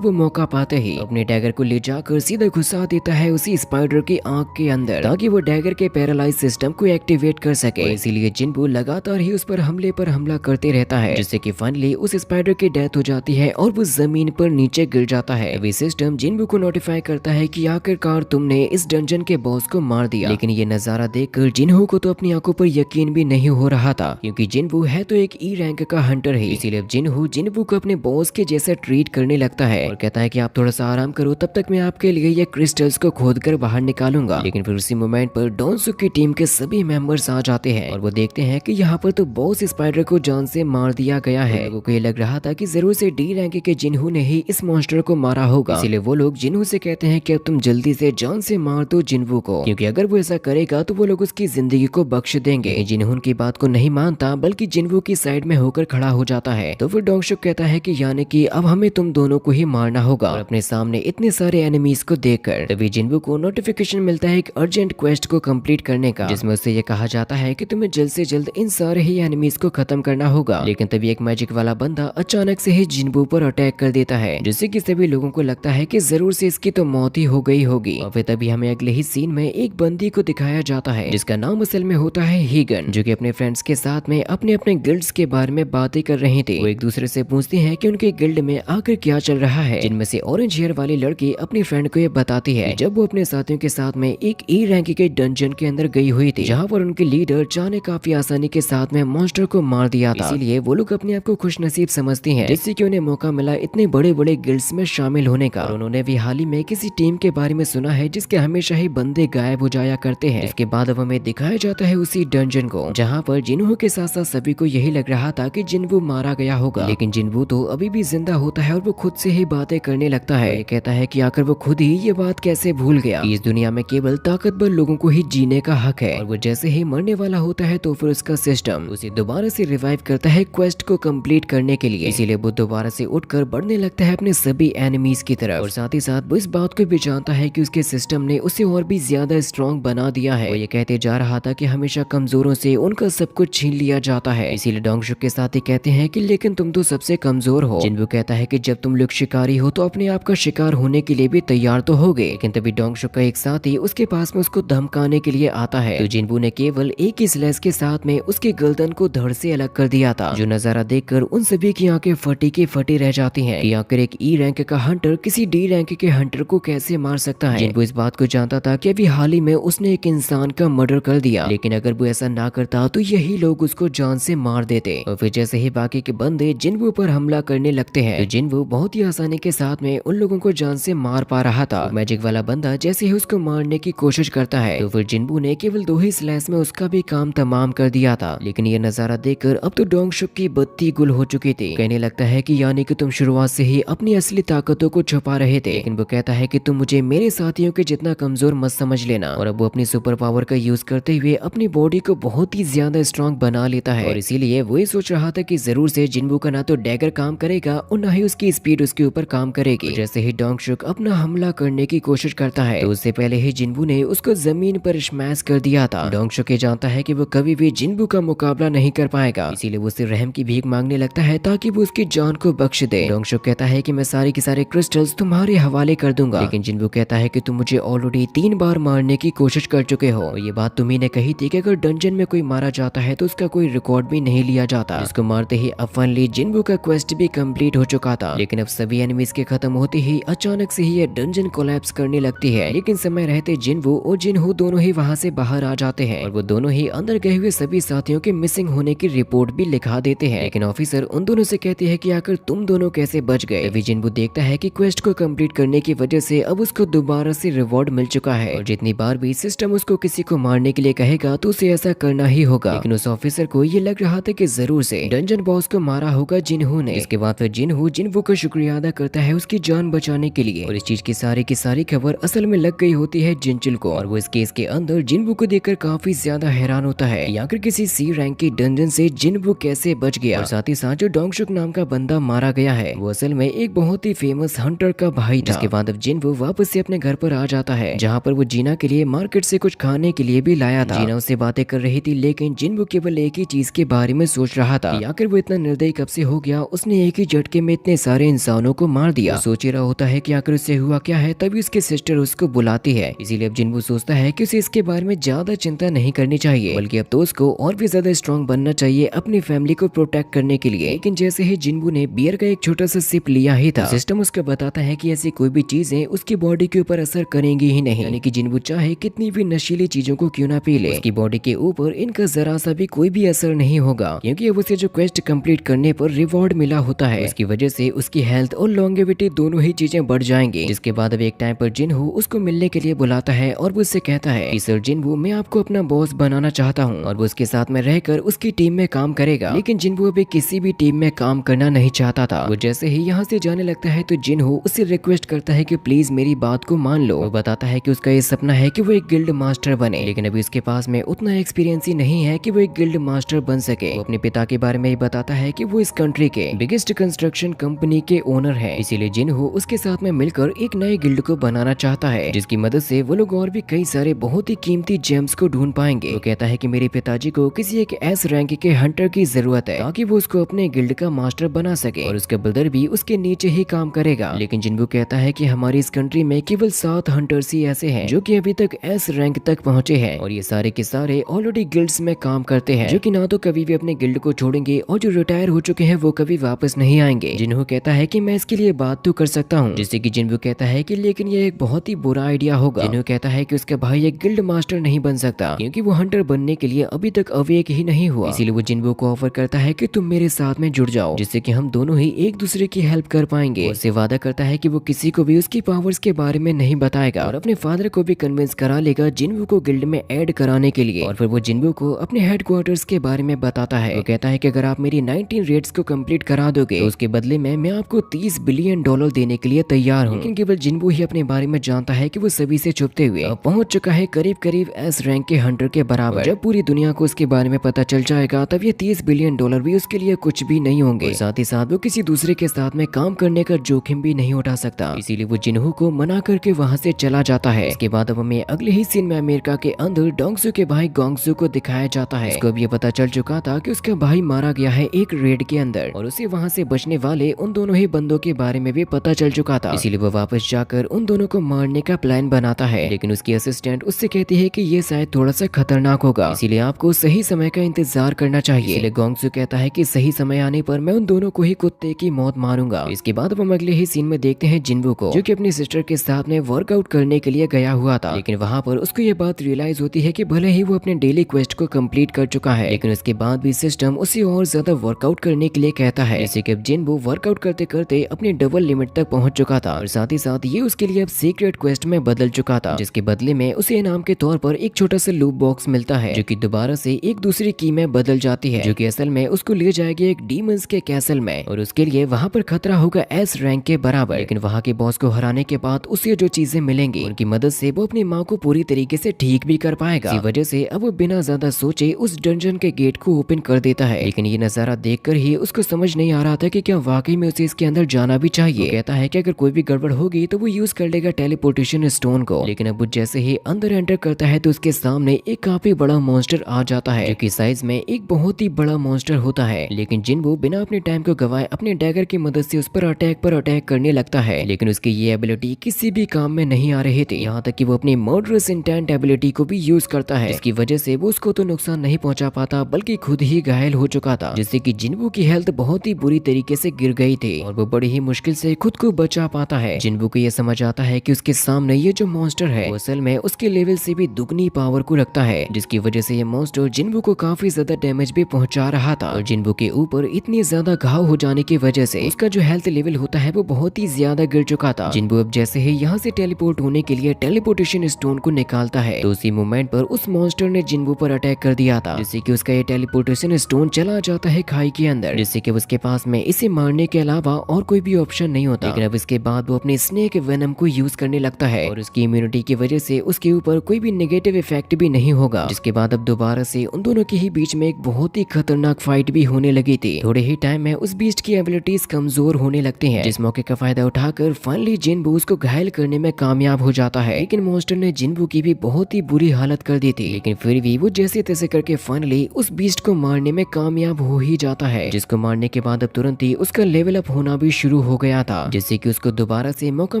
वो मौका पाते ही अपने डैगर को ले जाकर सीधा घुसा देता है उसी स्पाइडर की आंख के अंदर, ताकि वो डैगर के पैरालाइज सिस्टम को एक्टिवेट कर सके। इसीलिए जिनवू लगातार ही उस पर हमला करते रहता है, जिससे कि फाइनली उस स्पाइडर की डेथ हो जाती है और वो जमीन पर नीचे गिर जाता है। अभी सिस्टम जिनवू को नोटिफाई करता है कि आखिरकार तुमने इस डंजन के बॉस को मार दिया। लेकिन ये नजारा देखकर जिनहू को तो अपनी आंखों पर यकीन भी नहीं हो रहा था, क्योंकि जिनवू है तो एक ई रैंक का हंटर है। इसीलिए जिनहू जिनवू को अपने बॉस के जैसा ट्रीट करने लगता है और कहता है कि आप थोड़ा सा आराम करो, तब तक मैं आपके लिए ये क्रिस्टल्स को खोदकर बाहर निकालूंगा। लेकिन फिर उसी मोमेंट पर डोनसुक की टीम के सभी मेंबर्स आ जाते हैं और वो देखते हैं कि यहाँ पर तो बॉस स्पाइडर को जान से मार दिया गया है। लोगों को ये लग रहा था कि जरूर से डी रैंक के जिनहू ने ही इस मॉन्स्टर को मारा होगा। इसीलिए वो लोग जिनहू से कहते हैं कि अब तुम जल्दी से जान से मार दो जिनवू को, क्योंकि अगर वो ऐसा करेगा तो वो लोग उसकी जिंदगी को बख्श देंगे। जिनहू की बात को नहीं मानता, बल्कि जिनवू की साइड में होकर खड़ा हो जाता है। तो फिर डोंगशुक कहता है कि यानी कि अब हमें तुम दोनों को ही मारना होगा। और अपने सामने इतने सारे एनिमीज को देखकर तभी जिनवू को नोटिफिकेशन मिलता है एक अर्जेंट क्वेस्ट को कंप्लीट करने का, जिसमें उससे ये कहा जाता है कि तुम्हें जल्द से जल्द इन सारे ही एनिमीज को खत्म करना होगा। लेकिन तभी एक मैजिक वाला बंदा अचानक से ही जिनवू पर अटैक कर देता है, जिससे कि सभी लोगों को लगता है कि जरूर से इसकी तो मौत ही हो गई होगी। और फिर तभी हमें अगले ही सीन में एक बंदी को दिखाया जाता है, जिसका नाम असल में होता है हीगन, जो कि अपने फ्रेंड्स के साथ में अपने अपने गिल्ड्स के बारे में बातें कर रहे थे। वो एक दूसरे से पूछते हैं कि उनके गिल्ड में आखिर क्या चल रहा है, जिनमें से ऑरेंज हेयर वाली लड़की अपनी फ्रेंड को ये बताती है जब वो अपने साथियों के साथ में एक ई रैंक के डंजन के अंदर गई हुई थी, जहाँ पर उनके लीडर चान ने काफी आसानी के साथ में मॉन्स्टर को मार दिया था। इसीलिए वो लोग अपने आप को खुशनसीब समझती हैं, जिससे कि उन्हें मौका मिला इतने बड़े बड़े गिल्ड्स में शामिल होने का। और उन्होंने भी हाल ही में किसी टीम के बारे में सुना है जिसके हमेशा ही बंदे गायब हो जाया करते हैं। इसके बाद अब हमें दिखाया जाता है उसी डंजन को, जहाँ पर जिनहू के साथ साथ सभी को यही लग रहा था कि जिनवू मारा गया होगा। लेकिन जिनवू तो अभी भी जिंदा होता है और वो खुद से ही बातें करने लगता है। कहता है कि आखिर वो खुद ही ये बात कैसे भूल गया कि इस दुनिया में केवल ताकतवर लोगों को ही जीने का हक है। और वो जैसे ही मरने वाला होता है तो फिर उसका सिस्टम उसे दोबारा से रिवाइव करता है क्वेस्ट को कंप्लीट करने के लिए। इसीलिए वो दोबारा से उठकर बढ़ने लगता है अपने सभी एनिमीज की तरफ। और साथ ही साथ वो इस बात को भी जानता है कि उसके सिस्टम ने उसे और भी ज्यादा स्ट्रॉन्ग बना दिया है। वो ये कहते जा रहा था कि हमेशा कमजोरों से उनका सब कुछ छीन लिया जाता है। इसीलिए डोंगशुक के साथ ही कहते हैं कि लेकिन तुम तो सबसे कमजोर हो। जिनवू कहता है कि जब तुम लोग शिकारी हो तो अपने आप का शिकार होने के लिए भी तैयार तो हो गए। लेकिन तभी डोंगशुक का एक साथी उसके पास में उसको धमकाने के लिए आता है, तो जिनवू ने केवल एक ही स्लैश के साथ में उसकी गर्दन को धड़ से अलग कर दिया था। जो नजारा देखकर उन सभी की आंखें फटी की फटी रह जाती हैं कि आखिर एक ई रैंक का हंटर किसी डी रैंक के हंटर को कैसे मार सकता है। जिनवू इस बात को जानता था कि अभी हाल ही में उसने एक इंसान का मर्डर कर दिया, लेकिन अगर वो ऐसा ना करता तो यही लोग उसको जान से मार देते। और फिर जैसे ही बाकी के बंदे जिनवू पर हमला करने लगते हैं, तो जिनवू बहुत ही आसानी के साथ में उन लोगों को जान से मार पा रहा था। मैजिक वाला बंदा जैसे ही उसको मारने की कोशिश करता है, तो फिर जिनवू ने केवल 2 ही स्लैश में उसका भी काम तमाम कर दिया था। लेकिन ये नजारा देखकर अब तो डोंगशुक की बत्ती गुल हो चुकी थी। कहने लगता है कि यानी कि तुम शुरुआत से ही अपनी असली ताकतों को छुपा रहे थे। लेकिन वो कहता है कि तुम मुझे मेरे साथियों के जितना कमजोर मत समझ लेना। और अब वो अपनी सुपर पावर का यूज करते हुए अपनी बॉडी को बहुत ही ज्यादा स्ट्रॉन्ग बना लेता है। और इसीलिए वो ये सोच रहा था कि जरूर से जिनवू का ना तो डैगर काम करेगा और ना ही उसकी स्पीड उसके ऊपर काम करेगी। जैसे ही डोंगशुक अपना हमला करने की कोशिश करता है, तो उससे पहले ही जिनवू ने उसको जमीन पर स्मैश कर दिया था। डोंगशुक ये जानता है कि वो कभी भी जिनवू का मुकाबला नहीं कर पाएगा, इसीलिए वो उससे रहम की भीख मांगने लगता है ताकि वो उसकी जान को बख्श दे। डोंगशुक कहता है कि मैं सारे के सारे क्रिस्टल्स तुम्हारे हवाले कर दूंगा। लेकिन जिनवू कहता है कि तुम मुझे ऑलरेडी 3 बार मारने की कोशिश कर चुके हो। और ये बात तुम्ही ने कही थी कि अगर डंजन में कोई मारा जाता है तो उसका कोई रिकॉर्ड भी नहीं लिया जाता। इसको मारते ही अफनली जिनवू का क्वेस्ट भी कंप्लीट हो चुका था। लेकिन अब सभी एनिमीज के खत्म होते ही अचानक से ही ये डंजन कोलैप्स करने लगती है। लेकिन समय रहते जिनवू और जिनहू दोनों ही वहां से बाहर आ जाते हैं और वो दोनों ही अंदर गए हुए सभी साथियों के मिसिंग होने की रिपोर्ट भी लिखा देते हैं। लेकिन ऑफिसर उन दोनों से कहती है कि आखिर तुम दोनों कैसे बच गए। तभी जिनवू देखता है कि क्वेस्ट को कंप्लीट करने की वजह से अब उसको दोबारा से रिवॉर्ड मिल चुका है और जितनी बार भी सिस्टम उसको किसी को मारने के लिए कहेगा तो उसे ऐसा करना ही होगा। लेकिन उस ऑफिसर को ये लग रहा था कि जरूर से डंजन बॉस को मारा होगा जिनहू ने। इसके बाद फिर जिनहू जिनवू का शुक्रिया अदा करता है उसकी जान बचाने के लिए। और इस चीज की सारी खबर असल में लग गई होती है जिनचिल को। और वो इस केस के अंदर जिनवू को देखकर काफी ज्यादा हैरान होता है कि आखिर किसी सी रैंक की डंजन से जिनवू कैसे बच गया। और साथ ही साथ जो डोंगशुक नाम का बंदा मारा गया है वो असल में एक बहुत ही फेमस हंटर का भाई था। जिसके बाद अब जिनवू वापस से अपने घर पर आ जाता है, जहाँ पर वो जीना के लिए मार्केट से कुछ खाने के लिए भी लाया था। जीना उससे बातें कर रही थी, लेकिन जिनवू केवल एक ही चीज के बारे में सोच रहा था कि आखिर वो इतना निर्दयी कब से हो गया, उसने एक ही झटके में इतने सारे इंसानों को मार दिया। वो सोच ही रहा होता है कि आखिर उससे हुआ क्या है, तभी उसकी सिस्टर उसको बुलाती है। इसीलिए अब जिनवू सोचता है कि उसे इसके बारे में ज्यादा चिंता नहीं करनी चाहिए, बल्कि अब तो उसको और भी ज्यादा स्ट्रॉन्ग बनना चाहिए अपनी फैमिली को प्रोटेक्ट करने के लिए। लेकिन जैसे ही जिनवू ने बियर का एक छोटा सा सिप लिया ही था, सिस्टम उसको बताता है कि ऐसी कोई भी चीजें उसकी बॉडी के ऊपर असर करेंगी ही नहीं। यानी कि जिनवू चाहे कितनी भी नशीली चीजों को क्यों ना पी ले, उसकी बॉडी के ऊपर इनका जरा सा भी कोई भी असर नहीं होगा, क्योंकि अब उसे जो क्वेस्ट कंप्लीट करने पर रिवॉर्ड मिला होता है, उसकी वजह से उसकी हेल्थ और लॉन्गेविटी दोनों ही चीजें बढ़ जाएंगी। जिसके बाद अब एक टाइम पर जिनहू उसको मिलने के लिए बुलाता है और वो उससे कहता है कि सर जिनवू, मैं आपको अपना बॉस बनाना चाहता हूँ और वो उसके साथ में रहकर उसकी टीम में काम करेगा। लेकिन जिनवू अभी किसी भी टीम में काम करना नहीं चाहता था। वो जैसे ही यहाँ से जाने लगता है तो जिनहू उससे रिक्वेस्ट करता है कि प्लीज मेरी बात को मान लो। वो बताता है कि उसका ये सपना है कि वो एक गिल्ड मास्टर बने, लेकिन अभी उसके पास में उतना एक्सपीरियंस ही नहीं है कि वो एक गिल्ड मास्टर बन सके। वो अपने पिता के बारे में ही बताता है कि वो इस कंट्री के बिगेस्ट कंस्ट्रक्शन कंपनी के ओनर है, इसीलिए जिनहू उसके साथ में मिलकर एक नए गिल्ड को बनाना चाहता है, जिसकी मदद से वो लोग और भी कई सारे बहुत ही कीमती जेम्स को ढूंढ पाएंगे। वो कहता है कि मेरे पिताजी को किसी एक एस रैंक के हंटर की जरूरत है ताकि वो उसको अपने गिल्ड का मास्टर बना सके और उसका ब्रदर भी उसके नीचे ही काम करेगा। लेकिन जिनवू कहता है कि हमारी इस कंट्री में केवल 7 हंटर्स ही ऐसे हैं जो कि अभी तक एस रैंक तक पहुंचे हैं और ये सारे के सारे ऑलरेडी गिल्ड्स में काम करते हैं, जो कि ना तो कभी भी अपने गिल्ड को छोड़ेंगे और जो रिटायर हो चुके हैं वो कभी वापस नहीं आएंगे। जिनहू कहता है कि मैं इसके लिए बात तो कर सकता हूँ, जिससे कि जिनवू कहता है कि लेकिन ये एक बहुत ही बुरा आइडिया होगा। जिनहू कहता है कि उसका भाई एक गिल्ड मास्टर नहीं बन सकता क्योंकि वो हंटर बनने के लिए अभी तक अवेक ही नहीं हुआ। इसीलिए वो जिनवू को ऑफर करता है कि तुम मेरे साथ में जुड़ जाओ, जिससे कि हम दोनों ही एक दूसरे की हेल्प कर पाएंगे। उससे वादा करता है कि वो किसी को भी उसकी पावर्स के बारे में नहीं बताएगा और अपने फादर को भी कन्विंस करा लेगा जिनवू को गिल्ड में ऐड कराने के लिए। और फिर वो जिनवू को अपने हेडक्वार्टर्स के बारे में बताता है। वो कहता है कि अगर आप मेरी 19 रेड्स को कंप्लीट करा दोगे तो उसके बदले में मैं आपको $30 बिलियन देने के लिए तैयार हूँ। लेकिन केवल जिनवू ही अपने बारे में जानता है कि वो सभी से छुपते हुए पहुंच चुका है करीब करीब एस रैंक के हंटर के बराबर। जब पूरी दुनिया को उसके बारे में पता चल जाएगा तब ये $30 बिलियन भी उसके लिए कुछ भी नहीं होंगे। साथ ही साथ वो किसी दूसरे के साथ में काम करने का जोखिम भी नहीं उठा सकता, इसीलिए वो जिनहू को मना करके वहाँ से चला जाता है। इसके बाद अब हमें अगले ही सीन में अमेरिका के अंदर डोंगसू के भाई गोंगसू को दिखाया जाता है। उसको अब ये पता चल चुका था कि उसका भाई मारा गया है एक रेड के अंदर और उसे वहाँ से बचने वाले उन दोनों ही बंदों के बारे में भी पता चल चुका था। इसीलिए वो वापस जाकर उन दोनों को मारने का प्लान बनाता है, लेकिन उसकी असिस्टेंट उससे कहती है कि ये शायद थोड़ा सा खतरनाक होगा, इसीलिए आपको सही समय का इंतजार करना चाहिए। इसलिए गोंगसू कहता है कि सही समय आने पर मैं उन दोनों को ही कुत्ते की मौत मारूंगा। इसके बाद हम अगले ही सीन में देखते हैं जिनवू को, जो कि अपनी सिस्टर के साथ में वर्कआउट करने के लिए गया हुआ था, लेकिन वहाँ पर उसको ये बात रियलाइज होती है कि भले ही वो अपने डेली क्वेस्ट को कंप्लीट कर चुका है, लेकिन उसके बाद भी सिस्टम उसे और ज्यादा वर्कआउट करने के लिए कहता है। जैसे कि अब जिनवू वर्कआउट करते करते अपनी डबल लिमिट तक पहुंच चुका था और साथ ही साथ ये उसके लिए अब सीक्रेट क्वेस्ट में बदल चुका था, जिसके बदले में उसे इनाम के तौर पर एक छोटा सा लूप बॉक्स मिलता है, जो कि दोबारा से एक दूसरी की में बदल जाती है, जो कि असल में उसको ले जाएगी एक डीमंस के कैसल में और उसके लिए वहाँ पर खतरा होगा एस रैंक के बराबर। लेकिन वहाँ के बॉस को हराने के बाद उसे जो चीजें मिलेंगी उनकी मदद से वो अपनी माँ को पूरी तरीके से ठीक भी कर पाएगा। इसी वजह से अब वो बिना ज्यादा सोचे उस डंजन के गेट को ओपन कर देता है, लेकिन ये नजारा देखकर ही उसको समझ नहीं आ रहा था कि क्या वाकई में उसे इसके अंदर जाना भी चाहिए। वो कहता है कि अगर कोई भी गड़बड़ होगी तो वो यूज कर लेगा टेलीपोर्टेशन स्टोन को, लेकिन अब वो जैसे ही अंदर एंटर करता है तो उसके सामने एक काफी बड़ा मॉन्स्टर आ जाता है, जो कि साइज में एक बहुत ही बड़ा मॉन्स्टर होता है। लेकिन जिनवू बिना अपने टाइम को गवाए अपने डैगर की मदद से उस पर अटैक करने लगता है, लेकिन उसकी ये एबिलिटी किसी भी काम में नहीं आ रही थी, यहाँ तक कि वो अपनी मर्डरस इंटेंट एबिलिटी को भी यूज करता है, जिसकी वजह से वो उसको तो नुकसान नहीं पहुंचा पाता बल्कि खुद ही घायल हो चुका था, जिससे कि जिनवू की हेल्थ बहुत ही बुरी तरीके से गिर गई थी और वो बड़ी ही मुश्किल से खुद को बचा पाता है। जिनवू को ये समझ आता है कि उसके सामने ये जो मॉन्स्टर है वो असल में उसके लेवल से भी दुगनी पावर को रखता है, जिसकी वजह से ये मॉन्स्टर जिनवू को काफी ज्यादा डैमेज भी पहुंचा रहा था और जिनवू के ऊपर इतनी ज्यादा घाव हो जाने की वजह से उसका जो हेल्थ लेवल होता है वो बहुत ही ज्यादा गिर चुका था। जिनवू अब जैसे ही यहाँ से टेलीपोर्ट होने के लिए टेलीपोर्टेशन स्टोन को निकालता है तो उसी मोमेंट पर उस मॉन्स्टर ने जिनवू पर अटैक कर दिया था, जिससे कि उसका ये टेलीपोर्टेशन स्टोन चला जाता है खाई के अंदर, जिससे कि उसके पास में इसे मारने के अलावा और कोई भी ऑप्शन नहीं होता। लेकिन अब इसके बाद वो अपने स्नेक वेनम को यूज करने लगता है और उसकी इम्यूनिटी की वजह से उसके ऊपर कोई भी नेगेटिव इफेक्ट भी नहीं होगा, जिसके बाद अब दोबारा से उन दोनों के ही बीच में एक बहुत ही खतरनाक फाइट भी होने लगी थी। थोड़े ही टाइम में उस बीस्ट की एबिलिटीज कमजोर होने लगती हैं, जिस मौके का फायदा उठाकर फाइनली जिनवू उसको घायल करने में कामयाब हो जाता है। लेकिन मॉन्स्टर ने जिन्बू की भी बहुत ही बुरी हालत कर दी थी, लेकिन फिर भी वो जैसे तैसे करके फाइनली उस बीस्ट को मारने में कामयाब हो ही जाता है, जिसको मारने के बाद अब तुरंत ही उसका लेवल अप होना भी शुरू हो गया था, जिससे कि उसको दोबारा से मौका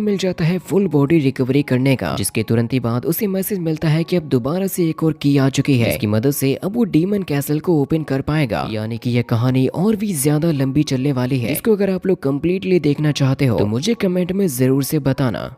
मिल जाता है फुल बॉडी रिकवरी करने का, जिसके तुरंत ही बाद उसे मैसेज मिलता है कि अब दोबारा से एक और की आ चुकी है, इसकी मदद से अब वो डीमन कैसल को ओपन कर पाएगा। यानी कि यह कहानी और भी ज्यादा लंबी चलने वाली है, इसको अगर आप लोग कंप्लीटली देखना चाहते हो तो मुझे कमेंट में जरूर से बताना।